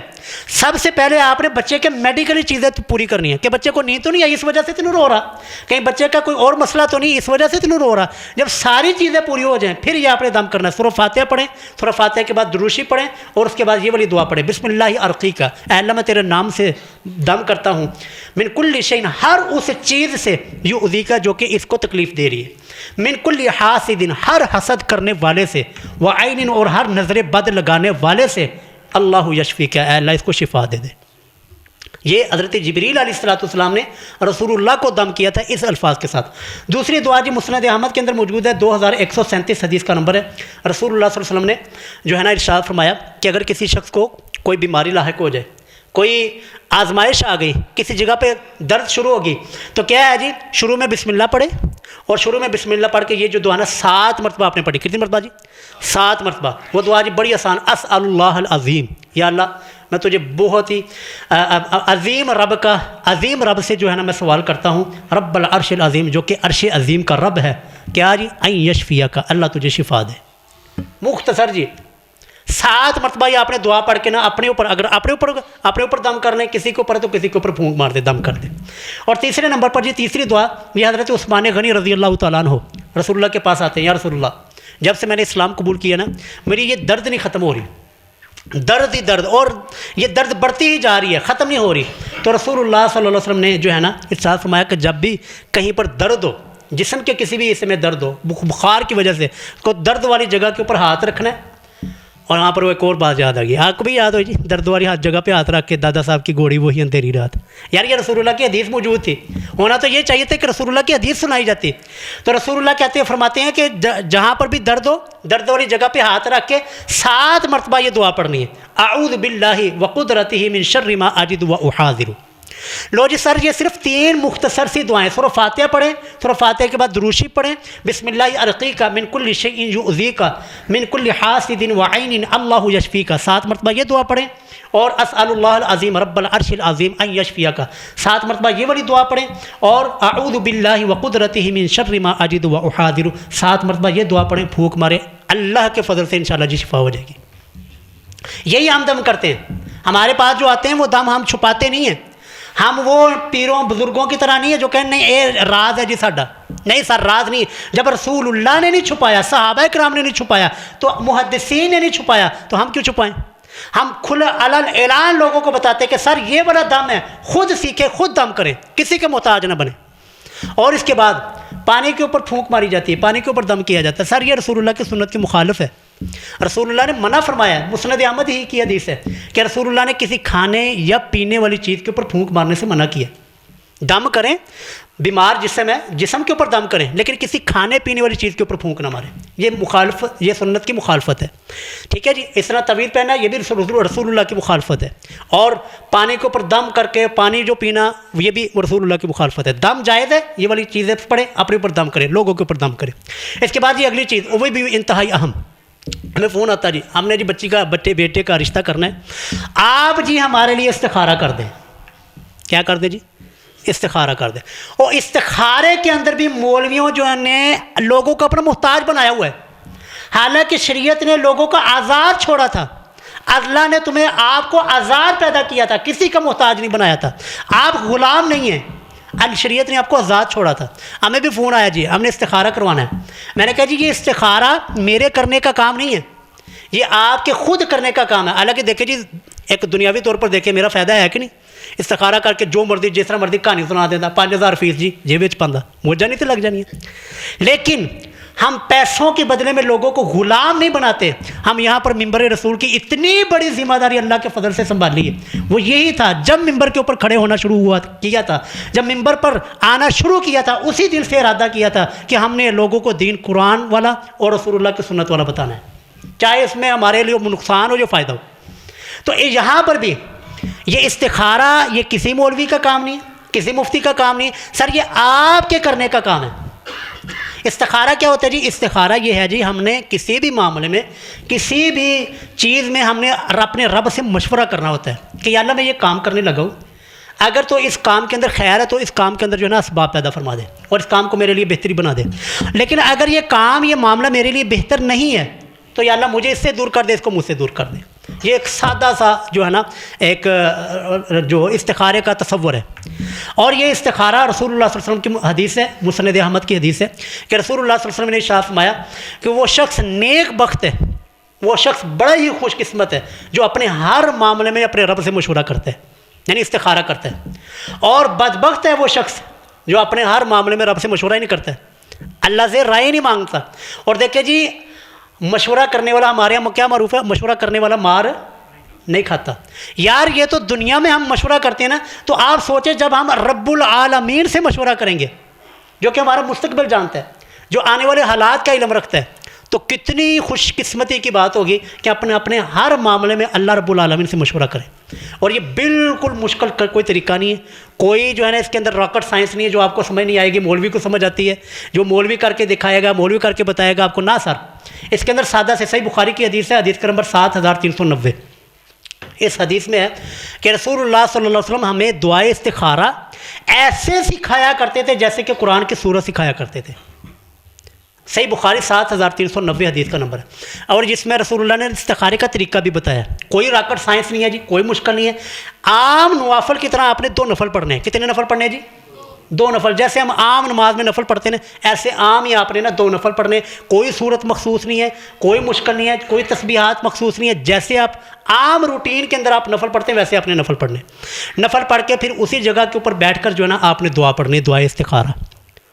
سب سے پہلے آپ نے بچے کے میڈیکل چیزیں پوری کرنی ہے کہ بچے کو نیند تو نہیں آئی اس وجہ سے تو نہیں رو رہا، کہیں بچے کا کوئی اور مسئلہ تو نہیں اس وجہ سے تو نہیں رو رہا. جب ساری چیزیں پوری ہو جائیں پھر یہ آپ نے دم کرنا ہے. سورہ فاتحہ پڑھیں، سورہ فاتحہ کے بعد درود شریف پڑھیں اور اس کے بعد یہ والی دعا پڑھیں بسم اللہ ارقیکا، اے اللہ میں تیرے نام سے دم کرتا ہوں. من کل شیء، ہر اس چیز سے، یؤذی کا جو کہ اس کو تکلیف دے رہی ہے. من کل حاسد، ہر حسد کرنے والے سے، وعین، اور ہر نظر بد لگانے والے سے. اللہ یشفی کا، اے اللہ اس کو شفا دے دے. یہ حضرت جبریل علیہ السلام نے رسول اللہ کو دم کیا تھا اس الفاظ کے ساتھ. دوسری دعا جی مسند احمد کے اندر موجود ہے، 2137 حدیث کا نمبر ہے. رسول اللہ صلی اللہ علیہ وسلم نے جو ہے نا ارشاد فرمایا کہ اگر کسی شخص کو کوئی بیماری لاحق ہو جائے، کوئی آزمائش آ گئی، کسی جگہ پہ درد شروع ہوگی، تو کیا ہے جی شروع میں بسم اللہ پڑھے اور شروع میں بسم اللہ پڑھ کے یہ جو دعا نا 7 مرتبہ آپ نے پڑھی. کتنی مرتبہ جی؟ 7 مرتبہ. وہ دعا جی بڑی آسان. اسأل اللہ العظیم، یا اللہ میں تجھے بہت ہی عظیم رب سے جو ہے نا میں سوال کرتا ہوں، رب العرش العظیم، جو کہ عرش عظیم کا رب ہے، کیا جی؟ ان یشفیک، اللہ تجھے شفا دے. مختصر جی 7 مرتبہ یہ آپ نے دعا پڑھ کے نا اپنے اوپر، اگر اپنے اوپر دم کر لیں، کسی کے اوپر تو کسی کے اوپر پھونک مار دے، دم کر دے. اور تیسرے نمبر پر جی تیسری دعا یہ حضرت عثمان غنی رضی اللہ تعالیٰ عنہ رسول اللہ کے پاس آتے ہیں، یا رسول اللہ جب سے میں نے اسلام قبول کیا نا میری یہ درد نہیں ختم ہو رہی، درد ہی درد، اور یہ درد بڑھتی ہی جا رہی ہے، ختم نہیں ہو رہی. تو رسول اللہ صلی اللہ علیہ وسلم نے جو ہے نا ارشاد فرمایا کہ جب بھی کہیں پر درد ہو، جسم کے کسی بھی حصے میں درد ہو، بخار کی وجہ سے، کو درد والی جگہ کے اوپر ہاتھ رکھنا ہے. اور وہاں پر وہ ایک اور بات یاد آ گئی، آپ کو بھی یاد ہو جی، درد والی جگہ پہ ہاتھ رکھ کے دادا صاحب کی گوڑی وہی اندھیری رات. یار یہ رسول اللہ کی حدیث موجود تھی، ہونا تو یہ چاہیے تھا کہ رسول اللہ کی حدیث سنائی جاتی. تو رسول اللہ کہتے ہیں، فرماتے ہیں کہ جہاں پر بھی درد ہو، درد والی جگہ پہ ہاتھ رکھ کے 7 مرتبہ یہ دعا پڑھنی ہے، اعوذ باللہ وقدرتہ من شر ما اجد واحاذر. لو جی سر یہ صرف 3 مختصر سی دعائیں. سورہ فاتحہ پڑھیں، سورہ فاتحہ کے بعد دروشی پڑھیں، بسم اللہ ارقیک من کل شیء یؤذیک من کل حاسد وعین اللہ یشفیک، 7 مرتبہ یہ دعا پڑھیں. اور اسأل اللہ العظیم رب العرش العظیم ان یشفیک، 7 مرتبہ یہ والی دعا پڑھیں. اور اعوذ باللہ وقدرتہ من شر ما اجد واحاذر، 7 مرتبہ یہ دعا پڑھیں، پھونک مارے، اللہ کے فضل سے انشاءاللہ جی شفا ہو جائے گی. یہی ہم دم کرتے ہیں. ہمارے پاس جو آتے ہیں وہ دم ہم چھپاتے نہیں ہیں. ہم وہ پیروں بزرگوں کی طرح نہیں ہے جو کہیں نہیں اے راز ہے جی ساڈا. نہیں سر راز نہیں. جب رسول اللہ نے نہیں چھپایا، صحابہ کرام نے نہیں چھپایا، تو محدثین نے نہیں چھپایا، تو ہم کیوں چھپائیں؟ ہم کھلا علن اعلان لوگوں کو بتاتے کہ سر یہ بڑا دم ہے، خود سیکھیں، خود دم کریں، کسی کے محتاج نہ بنیں. اور اس کے بعد پانی کے اوپر پھونک ماری جاتی ہے، پانی کے اوپر دم کیا جاتا ہے. سر یہ رسول اللہ کی سنت کی مخالف ہے. رسول اللہ نے منع فرمایا ہے، مسند احمد ہی کی حدیث ہے کہ رسول اللہ نے کسی کھانے یا پینے والی چیز کے اوپر پھونک مارنے سے منع کیا. دم کریں، بیمار جسم کے اوپر دم کریں، لیکن کسی کھانے پینے والی چیز کے اوپر پھونک نہ ماریں. یہ سنت کی مخالفت ہے. ٹھیک ہے جی. اس طرح طویل پہنا یہ بھی رسول اللہ کی مخالفت ہے. اور پانی کے اوپر دم کر کے پانی جو پینا یہ بھی رسول اللہ کی مخالفت ہے. دم جائز ہے، یہ والی چیزیں پڑھیں، اپنے اوپر دم کریں، لوگوں کے اوپر دم کریں. اس کے بعد یہ اگلی چیز وہ بھی انتہائی اہم. ہمیں فون آتا جی، ہم نے جی بیٹے کا رشتہ کرنا ہے، آپ جی ہمارے لیے استخارہ کر دیں. کیا کر دیں جی؟ استخارہ کر دیں. اور استخارے کے اندر بھی مولویوں جو نے لوگوں کو اپنا محتاج بنایا ہوا ہے، حالانکہ شریعت نے لوگوں کو آزاد چھوڑا تھا. اللہ نے تمہیں آپ کو آزاد پیدا کیا تھا، کسی کا محتاج نہیں بنایا تھا. آپ غلام نہیں ہیں، شریعت نے آپ کو آزاد چھوڑا تھا. ہمیں بھی فون آیا جی ہم نے استخارہ کروانا ہے. میں نے کہا جی یہ استخارہ میرے کرنے کا کام نہیں ہے، یہ آپ کے خود کرنے کا کام ہے. حالانکہ دیکھیں جی ایک دنیاوی طور پر دیکھیں میرا فائدہ ہے کہ نہیں؟ استخارہ کر کے جو مرضی جس طرح مرضی کہانی سنا دیتا، 5000 فیس جی جیب وچ پاندا، موجہ نہیں تو لگ جانی ہے. لیکن ہم پیسوں کے بدلے میں لوگوں کو غلام نہیں بناتے. ہم یہاں پر ممبر رسول کی اتنی بڑی ذمہ داری اللہ کے فضل سے سنبھالی ہے. وہ یہی تھا جب ممبر کے اوپر کھڑے ہونا شروع کیا تھا، جب ممبر پر آنا شروع کیا تھا، اسی دن سے ارادہ کیا تھا کہ ہم نے لوگوں کو دین قرآن والا اور رسول اللہ کی سنت والا بتانا ہے، چاہے اس میں ہمارے لیے نقصان ہو یا فائدہ ہو. تو یہاں پر بھی یہ استخارہ یہ کسی مولوی کا کام نہیں، کسی مفتی کا کام نہیں. سر یہ آپ کے کرنے کا کام ہے. استخارہ کیا ہوتا ہے جی؟ استخارہ یہ ہے جی ہم نے کسی بھی معاملے میں، کسی بھی چیز میں ہم نے اپنے رب سے مشورہ کرنا ہوتا ہے کہ یا اللہ میں یہ کام کرنے لگا ہوں، اگر تو اس کام کے اندر خیر ہے تو اس کام کے اندر جو ہے نا اسباب پیدا فرما دے اور اس کام کو میرے لیے بہتری بنا دے. لیکن اگر یہ کام یہ معاملہ میرے لیے بہتر نہیں ہے تو یا اللہ مجھے اس سے دور کر دے، اس کو مجھ سے دور کر دے. یہ ایک سادہ سا جو ہے نا ایک جو استخارے کا تصور ہے. اور یہ استخارہ رسول اللہ صلی اللہ علیہ وسلم کی حدیث ہے، مسند احمد کی حدیث ہے کہ رسول اللہ صلی اللہ علیہ وسلم نے ارشاد فرمایا کہ وہ شخص نیک بخت ہے، وہ شخص بڑا ہی خوش قسمت ہے جو اپنے ہر معاملے میں اپنے رب سے مشورہ کرتا ہے، یعنی استخارہ کرتا ہے. اور بدبخت ہے وہ شخص جو اپنے ہر معاملے میں رب سے مشورہ ہی نہیں کرتا ہے، اللہ سے رائے نہیں مانگتا. اور دیکھیں جی مشورہ کرنے والا ہمارے یہاں کیا معروف ہے؟ مشورہ کرنے والا مار نہیں کھاتا. یار یہ تو دنیا میں ہم مشورہ کرتے ہیں نا، تو آپ سوچیں جب ہم رب العالمین سے مشورہ کریں گے جو کہ ہمارا مستقبل جانتا ہے، جو آنے والے حالات کا علم رکھتا ہے، تو کتنی خوش قسمتی کی بات ہوگی کہ اپنے ہر معاملے میں اللہ رب العالمین سے مشورہ کریں. اور یہ بالکل مشکل کوئی طریقہ نہیں ہے, کوئی جو ہے نا اس کے اندر راکٹ سائنس نہیں ہے جو آپ کو سمجھ نہیں آئے گی. مولوی کو سمجھ آتی ہے, جو مولوی کر کے دکھائے گا, مولوی کر کے بتائے گا آپ کو, نہ سر. اس کے اندر سادہ سے صحیح بخاری کی حدیث ہے, حدیث کا نمبر 7390. اس حدیث میں ہے کہ رسول اللہ صلی اللہ علیہ وسلم ہمیں دعائے استخارہ ایسے سکھایا کرتے تھے جیسے کہ قرآن کی سورت سکھایا کرتے تھے. صحیح بخاری 7390 حدیث کا نمبر ہے, اور جس میں رسول اللہ نے استخارے کا طریقہ بھی بتایا. کوئی راکٹ سائنس نہیں ہے جی, کوئی مشکل نہیں ہے. عام نوافل کی طرح آپ نے 2 نفل پڑھنے ہیں. کتنے نفل پڑھنے ہیں جی؟ 2 نفل. جیسے ہم عام نماز میں نفل پڑھتے ہیں ایسے عام ہی آپ نے نا 2 نفل پڑھنے. کوئی صورت مخصوص نہیں ہے, کوئی مشکل نہیں ہے, کوئی تسبیحات مخصوص نہیں ہے. جیسے آپ عام روٹین کے اندر آپ نفل پڑھتے ہیں ویسے آپ نے نفل پڑھنے. نفل پڑھ کے پھر اسی جگہ کے اوپر بیٹھ کر جو ہے نا آپ نے دعا پڑھنی, دعائے استخارہ.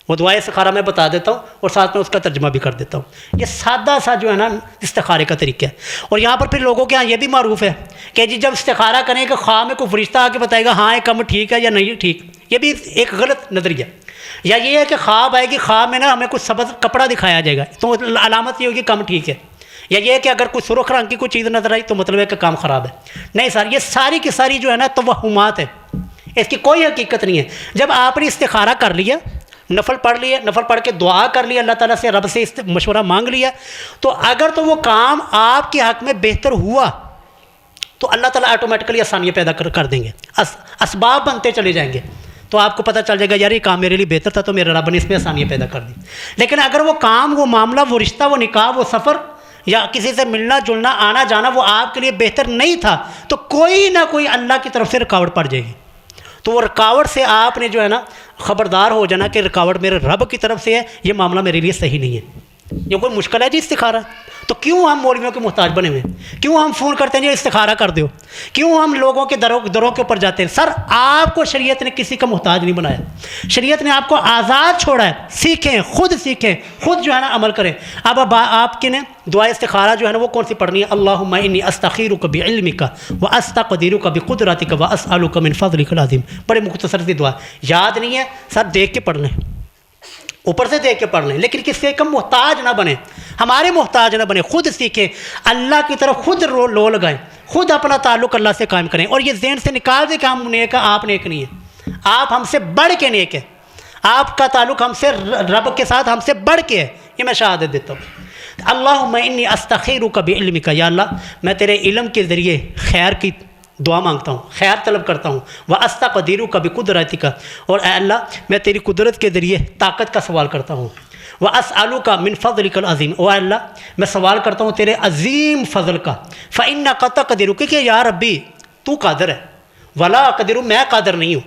وہ دعائے استخارہ میں بتا دیتا ہوں اور ساتھ میں اس کا ترجمہ بھی کر دیتا ہوں. یہ سادہ سا جو ہے نا استخارے کا طریقہ ہے. اور یہاں پر پھر لوگوں کے یہاں یہ بھی معروف ہے کہ جی جب استخارہ کریں کہ خواہ میں کوئی فرشتہ آ کے بتائے گا ہاں یہ کم ٹھیک ہے یا نہیں ٹھیک. یہ بھی ایک غلط نظریہ. یا یہ ہے کہ خواب آئے گی, خواب میں نا ہمیں کچھ سبز کپڑا دکھایا جائے گا تو علامت یہ ہوگی کم ٹھیک ہے. یا یہ ہے کہ اگر کوئی سرخ رنگ کی کوئی چیز نظر آئی تو مطلب ہے کہ کام خراب ہے. نہیں سر, یہ ساری کی ساری جو ہے نا توہمات ہے, اس کی کوئی حقیقت نہیں ہے. جب آپ نے استخارہ کر لیا, نفل پڑھ لیا, نفل پڑھ کے دعا کر لیا, اللہ تعالیٰ سے رب سے مشورہ مانگ لیا, تو اگر تو وہ کام آپ کے حق میں بہتر ہوا تو اللہ تعالیٰ آٹومیٹکلی آسانیاں پیدا کر دیں گے, اسباب بنتے چلے جائیں گے. تو آپ کو پتہ چل جائے گا یار یہ کام میرے لیے بہتر تھا تو میرے رب نے اس میں آسانیاں پیدا کر دی. لیکن اگر وہ کام, وہ معاملہ, وہ رشتہ, وہ نکاح, وہ سفر یا کسی سے ملنا جلنا, آنا جانا وہ آپ کے لیے بہتر نہیں تھا تو کوئی نہ کوئی اللہ کی طرف سے رکاوٹ پڑ جائے گی. تو وہ رکاوٹ سے آپ نے جو ہے نا خبردار ہو جانا کہ رکاوٹ میرے رب کی طرف سے ہے, یہ معاملہ میرے لیے صحیح نہیں ہے. یہ کوئی مشکل ہے جی استخارہ؟ تو کیوں ہم مولویوں کے محتاج بنے ہوئے ہیں؟ کیوں ہم فون کرتے ہیں جی استخارہ کر دو؟ کیوں ہم لوگوں کے دروں کے اوپر جاتے ہیں؟ سر آپ کو شریعت نے کسی کا محتاج نہیں بنایا, شریعت نے آپ کو آزاد چھوڑا ہے. سیکھیں, خود جو ہے نا عمل کریں. اب آپ کے نے دعائے استخارہ جو ہے نا وہ کون سی پڑھنی ہے؟ اللہم انی استخیرک بعلمک واستقدرک بقدرتک واسألک من فضلک العظیم. بڑے مختصر سی دعا, یاد نہیں ہے سر دیکھ کے پڑھ لیں, اوپر سے دیکھ کے پڑھ لیں, لیکن کس سے کم محتاج نہ بنیں, ہمارے محتاج نہ بنیں. خود سیکھیں, اللہ کی طرف خود لو لگائیں, خود اپنا تعلق اللہ سے قائم کریں. اور یہ ذہن سے نکال دیں کہ ہم نیک ہیں, آپ نیک نہیں ہیں, آپ ہم سے بڑھ کے نیک ہیں. آپ کا تعلق ہم سے, رب کے ساتھ ہم سے بڑھ کے ہے. یہ میں شہادت دیتا ہوں. اللہم انی استخیرک بعلمک, یا اللہ میں تیرے علم کے ذریعے خیر کی دعا مانگتا ہوں, خیر طلب کرتا ہوں. واستقدرک بقدرتک, اور اے اللہ میں تیری قدرت کے ذریعے طاقت کا سوال کرتا ہوں. واسألک من فضلک العظیم, او اللہ میں سوال کرتا ہوں تیرے عظیم فضل کا. فانک تقدر, کہ یا ربی تو قادر ہے, ولا اقدر, میں قادر نہیں ہوں.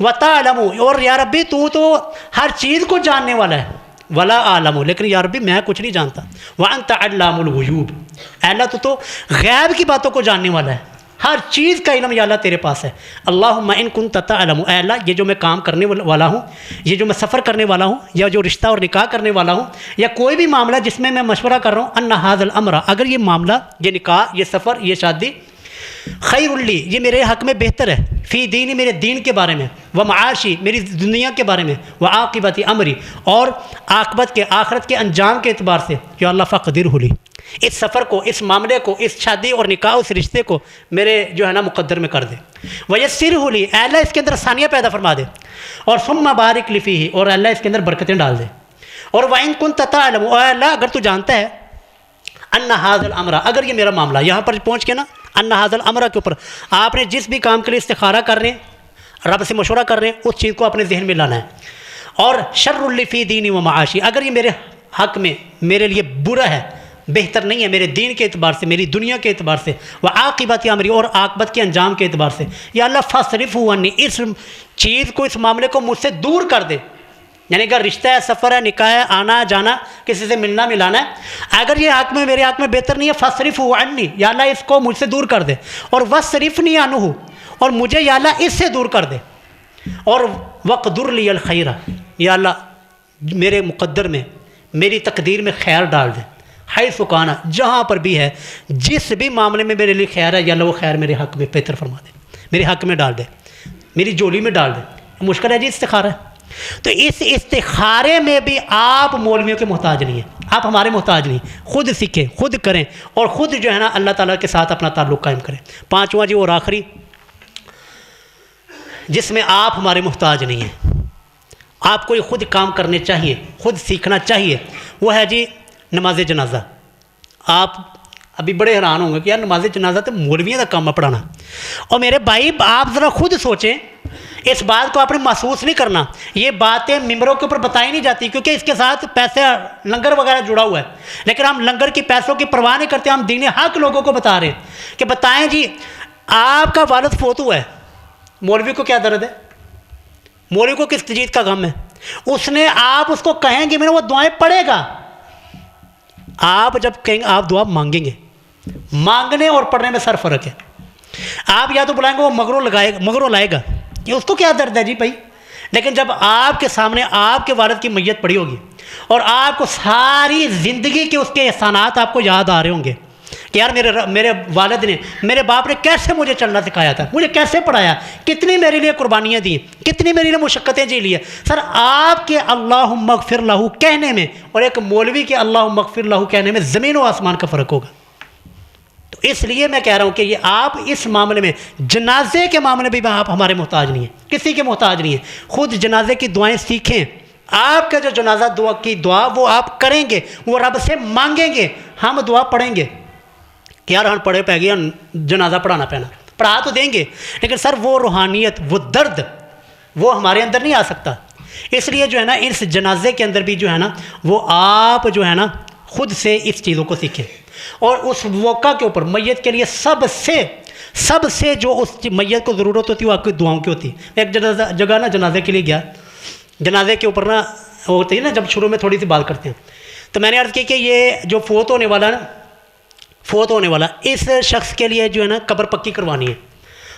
وتعلم, اور یا ربی تو ہر چیز کو جاننے والا ہے. ولا عالم, لیکن یا ربی میں کچھ نہیں جانتا. وانت علام الغیوب, اے اللہ تو غیب کی باتوں کو جاننے والا ہے, ہر چیز کا علم یا اللہ تیرے پاس ہے. اللہم ان کنت تعلم, اے اللہ یہ جو میں کام کرنے والا ہوں, یہ جو میں سفر کرنے والا ہوں, یا جو رشتہ اور نکاح کرنے والا ہوں, یا کوئی بھی معاملہ جس میں مشورہ کر رہا ہوں, ان ھذا الامر, اگر یہ معاملہ, یہ نکاح, یہ سفر, یہ شادی, خیر لی, یہ میرے حق میں بہتر ہے, فی دینی, میرے دین کے بارے میں, و معاشی, میری دنیا کے بارے میں, و عاقبت امری, اور عاقبت کے, آخرت کے انجام کے اعتبار سے, یا اللہ فقدرہ لی, اس سفر کو, اس معاملے کو, اس شادی اور نکاح, اس رشتے کو میرے جو ہے نا مقدر میں کر دے. ویسرہ لی, اے اللہ اس کے اندر آسانیاں پیدا فرما دے. اور ثم بارک لی فیہ, اور اللہ اس کے اندر برکتیں ڈال دے. اور وَإِن كُنتَ تَعْلَمُ, اے اللہ اگر تو جانتا ہے, ان ھذا الامر, اگر یہ میرا معاملہ, یہاں پر پہنچ کے نا ان ھذا الامر کے اوپر آپ نے جس بھی کام کے لیے استخارہ کر رہے ہیں, رب سے مشورہ کر رہے ہیں, اس چیز کو اپنے ذہن میں لانا ہے. اور شر لی فی دینی و معاشی, اگر یہ میرے حق میں, میرے لیے برا ہے, بہتر نہیں ہے, میرے دین کے اعتبار سے, میری دنیا کے اعتبار سے, وہ عاقبت امری, اور عاقبت کے انجام کے اعتبار سے, یا اللہ فاصرفہ عنی, اس چیز کو, اس معاملے کو مجھ سے دور کر دے. یعنی اگر رشتہ ہے, سفر ہے, نکاح ہے, آنا جانا, کسی سے ملنا ملانا ہے, اگر یہ حق میں, میرے حق میں بہتر نہیں ہے, فاصرفہ عنی, یا اللہ اس کو مجھ سے دور کر دے. اور واصرفنی عنہ, اور مجھے یا اللہ اس سے دور کر دے. اور وقدر لی الخیر, یا اللہ میرے مقدر میں, میری تقدیر میں خیر ڈال دے. حیث کان, جہاں پر بھی ہے, جس بھی معاملے میں میرے لیے خیر ہے, یا اللہ وہ خیر میرے حق میں بہتر فرما دے, میرے حق میں ڈال دے, میری جولی میں ڈال دے. مشکل ہے جی استخارہ. تو اس استخارے میں بھی آپ مولویوں کے محتاج نہیں ہیں, آپ ہمارے محتاج نہیں، خود سیکھیں، خود کریں، اور خود جو ہے نا اللہ تعالیٰ کے ساتھ اپنا تعلق قائم کریں۔ پانچواں جی اور آخری جس میں آپ ہمارے محتاج نہیں ہیں، آپ کو یہ خود کام کرنے چاہیے، خود سیکھنا چاہیے، وہ ہے جی نماز جنازہ۔ آپ ابھی بڑے حیران ہوں گے کہ یار نماز جنازہ تو مولویوں کا کام ہے پڑھانا، اور میرے بھائی آپ ذرا خود سوچیں، اس بات کو آپ نے محسوس نہیں کرنا، یہ باتیں ممبروں کے اوپر بتائی نہیں جاتی کیونکہ اس کے ساتھ پیسے لنگر وغیرہ جڑا ہوا ہے، لیکن ہم لنگر کی پیسوں کی پرواہ نہیں کرتے، ہم دین حق لوگوں کو بتا رہے ہیں کہ بتائیں جی آپ کا والد فوت ہوا ہے، مولوی کو کیا درد ہے؟ مولوی کو کس چیز کا غم ہے؟ اس نے آپ اس کو کہیں گے میں نے وہ دعائیں پڑھے گا، آپ جب کہیں گے آپ دعا مانگیں گے، مانگنے اور پڑھنے میں سر فرق ہے۔ آپ یا تو بلائیں گے وہ مگرو لائے گا، یہ اس کو کیا درد ہے جی بھائی، لیکن جب آپ کے سامنے آپ کے والد کی میت پڑی ہوگی اور آپ کو ساری زندگی کے اس کے احسانات آپ کو یاد آ رہے ہوں گے کہ یار میرے والد نے، میرے باپ نے کیسے مجھے چلنا سکھایا تھا، مجھے کیسے پڑھایا، کتنی میرے لیے قربانیاں دی، کتنی میرے لیے مشقتیں جی لی ہے۔ سر آپ کے اللہم اغفر لہ کہنے میں اور ایک مولوی کے اللہم اغفر لہ کہنے میں زمین و آسمان کا فرق ہوگا۔ تو اس لیے میں کہہ رہا ہوں کہ یہ آپ اس معاملے میں، جنازے کے معاملے میں بھی آپ ہمارے محتاج نہیں ہیں، کسی کے محتاج نہیں ہیں، خود جنازے کی دعائیں سیکھیں۔ آپ کا جو جنازہ دعا کی دعا وہ آپ کریں گے، وہ رب سے مانگیں گے، ہم دعا پڑھیں گے کہ یار ہم پڑھے پہ گیا جنازہ پڑھانا پینا، پڑھا تو دیں گے، لیکن سر وہ روحانیت، وہ درد وہ ہمارے اندر نہیں آ سکتا۔ اس لیے جو ہے نا اس جنازے کے اندر بھی جو ہے نا وہ آپ جو ہے نا خود سے اس چیزوں کو سیکھیں، اور اس موقع کے اوپر میت کے لیے سب سے جو اس میت کو ضرورت ہوتی ہے وہ آپ کی دعاؤں کی ہوتی ہے۔ ایک جگہ نا جنازے کے لیے گیا، جنازے کے اوپر نا ہوتی ہے نا جب شروع میں تھوڑی سی بات کرتے ہیں، تو میں نے عرض کی کہ یہ جو فوت ہونے والا اس شخص کے لیے جو ہے نا قبر پکی کروانی ہے،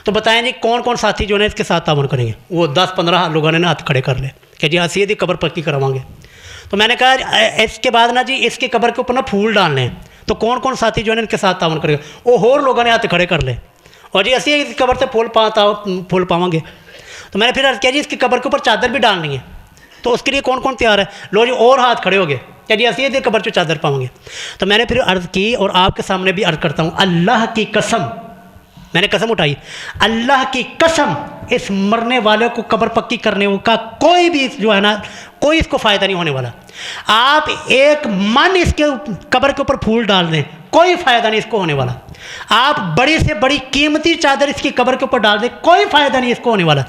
تو بتائیں جی کون کون ساتھی جو ہے نا اس کے ساتھ تعاون کریں گے؟ وہ 10-15 لوگوں نے نا ہاتھ کھڑے کر لے کہ جی سیدھی قبر پکی کرواؤں گے۔ تو میں نے کہا اس کے بعد نا جی اس کی قبر کے اوپر نا پھول ڈالنے ہیں، تو کون کون ساتھی جو ہے نا ان کے ساتھ تعاون کرے گا؟ وہ اور لوگوں نے ہاتھ کھڑے کر لے، اور جی اسی اس قبر سے پھول پاؤں گے۔ تو میں نے پھر عرض کیا جی اس کی قبر کے اوپر چادر بھی ڈالنی ہے، تو اس کے لیے کون کون تیار ہے؟ لو جی اور ہاتھ کھڑے ہو گئے کہ جی اسی یہ قبر سے چادر پاؤں گے۔ تو میں نے پھر عرض کی اور آپ کے سامنے بھی عرض کرتا ہوں، اللہ کی قسم، میں نے قسم اٹھائی، اللہ کی قسم اس مرنے والے کو قبر پکی کرنے کا کوئی بھی جو ہے نا کوئی اس کو فائدہ نہیں ہونے والا۔ آپ ایک من اس کے قبر کے اوپر پھول ڈال دیں، کوئی فائدہ نہیں اس کو ہونے والا۔ آپ بڑی سے بڑی قیمتی چادر اس کی قبر کے اوپر ڈال دیں، کوئی فائدہ نہیں اس کو ہونے والا۔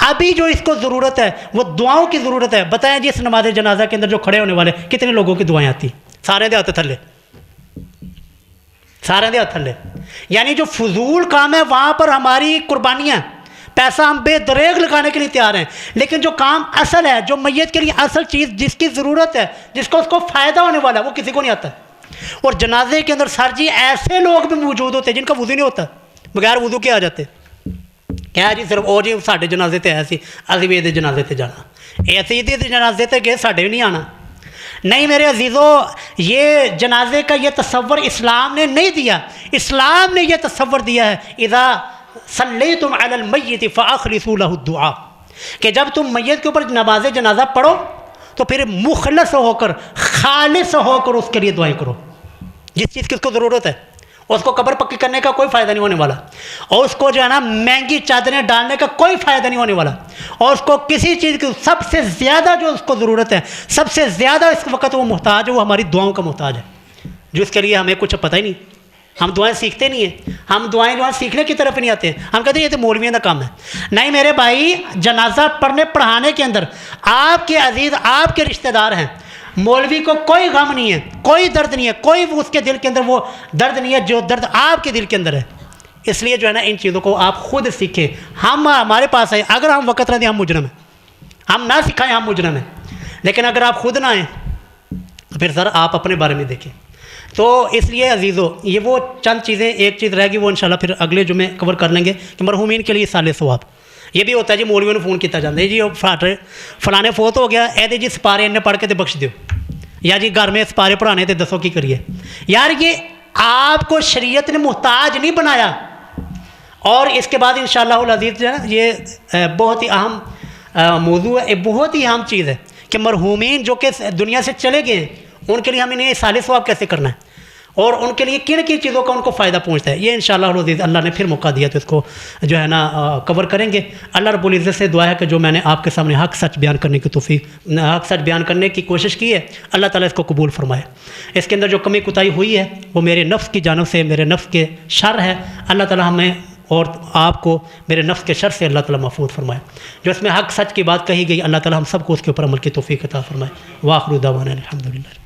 ابھی جو اس کو ضرورت ہے وہ دعاؤں کی ضرورت ہے۔ بتائیں جی اس نماز جنازہ کے اندر جو کھڑے ہونے والے کتنے لوگوں کی دعائیں آتی ہیں؟ سارے دے ہاتھ تھلے، سارے دے ہاتھ تھلے۔ یعنی جو فضول کام ہے وہاں پر ہماری قربانیاں، پیسہ ہم بے دریغ لگانے کے لیے تیار ہیں، لیکن جو کام اصل ہے، جو میت کے لیے اصل چیز جس کی ضرورت ہے، جس کو اس کو فائدہ ہونے والا ہے، وہ کسی کو نہیں آتا۔ اور جنازے کے اندر سر جی ایسے لوگ بھی موجود ہوتے ہیں جن کا وضو نہیں ہوتا، بغیر وضو کے آ جاتے، کیا جی صرف او جی ساڈے جنازے تے ایسی اسی بھی یہ جنازے تے جانا، ایسے ہی جنازے تے گئے ساڈے بھی نہیں آنا۔ نہیں میرے عزیزو، یہ جنازے کا یہ تصور اسلام نے نہیں دیا، اسلام نے یہ تصور دیا ہے اذا صلیتم علی المیت فاخلصوا له الدعاء، کہ جب تم میت کے اوپر نماز جنازہ پڑھو تو پھر مخلص ہو کر، خالص ہو کر اس کے لیے دعائیں کرو، جس چیز کی اس کو ضرورت ہے۔ اس کو قبر پکی کرنے کا کوئی فائدہ نہیں ہونے والا، اور اس کو جو ہے نا مہنگی چادریں ڈالنے کا کوئی فائدہ نہیں ہونے والا، اور اس کو کسی چیز کی سب سے زیادہ جو اس کو ضرورت ہے، سب سے زیادہ اس وقت وہ محتاج ہے، وہ ہماری دعاؤں کا محتاج ہے، جو اس کے لیے ہمیں کچھ پتہ ہی نہیں۔ ہم دعائیں سیکھتے نہیں ہیں، ہم دعائیں جو ہے سیکھنے کی طرف نہیں آتے ہیں، ہم کہتے ہیں یہ تو مولویوں کا کام ہے۔ نہیں میرے بھائی، جنازہ پڑھنے پڑھانے کے اندر آپ کے عزیز، آپ کے رشتہ دار ہیں، مولوی کو کوئی غم نہیں ہے، کوئی درد نہیں ہے، کوئی اس کے دل کے اندر وہ درد نہیں ہے جو درد آپ کے دل کے اندر ہے۔ اس لیے جو ہے نا ان چیزوں کو آپ خود سیکھیں۔ ہمارے پاس ہے، اگر ہم وقت نہ دیں ہم مجرم ہیں، ہم نہ سکھائیں ہم مجرم ہیں، لیکن اگر آپ خود نہ آئیں تو پھر سر آپ اپنے بارے میں دیکھیں۔ تو اس لیے عزیزو، یہ وہ چند چیزیں، ایک چیز رہ گی وہ انشاءاللہ پھر اگلے جمعے کور کر لیں گے کہ مرحومین کے لیے سال ثواب۔ یہ بھی ہوتا ہے جی مولویوں نے فون کیا جاتا ہے جی فلانے فوت ہو گیا، اے دے جی سپارے انہیں پڑھ کے تے بخش دیو، یا جی گھر میں سپارے پڑھانے تے دسو کی کریے۔ یار یہ آپ کو شریعت نے محتاج نہیں بنایا۔ اور اس کے بعد انشاءاللہ العزیز جو ہے نا یہ بہت ہی اہم موضوع ہے، بہت ہی اہم چیز ہے کہ مرحومین جو کہ دنیا سے چلے گئے ہیں ان کے لیے ہمیں یہ صالح ثواب کیسے کرنا ہے اور ان کے لیے کن کن چیزوں کا ان کو فائدہ پہنچتا ہے، یہ انشاءاللہ العزیز اللہ نے پھر موقع دیا تو اس کو جو ہے نا کور کریں گے۔ اللہ رب العزت سے دعا ہے کہ جو میں نے آپ کے سامنے حق سچ بیان کرنے کی حق سچ بیان کرنے کی کوشش کی ہے، اللہ تعالیٰ اس کو قبول فرمائے۔ اس کے اندر جو کمی کوتاہی ہوئی ہے وہ میرے نفس کی جانب سے، میرے نفس کے شر ہے، اللہ تعالیٰ ہمیں اور آپ کو میرے نفس کے شر سے اللہ تعالیٰ محفوظ فرمائے۔ جو اس میں حق سچ کی بات کہی گئی، اللہ تعالیٰ ہم سب کو اس کے اوپر عمل کی توفیق عطا فرمائے۔ وآخر دعوانا الحمدللہ۔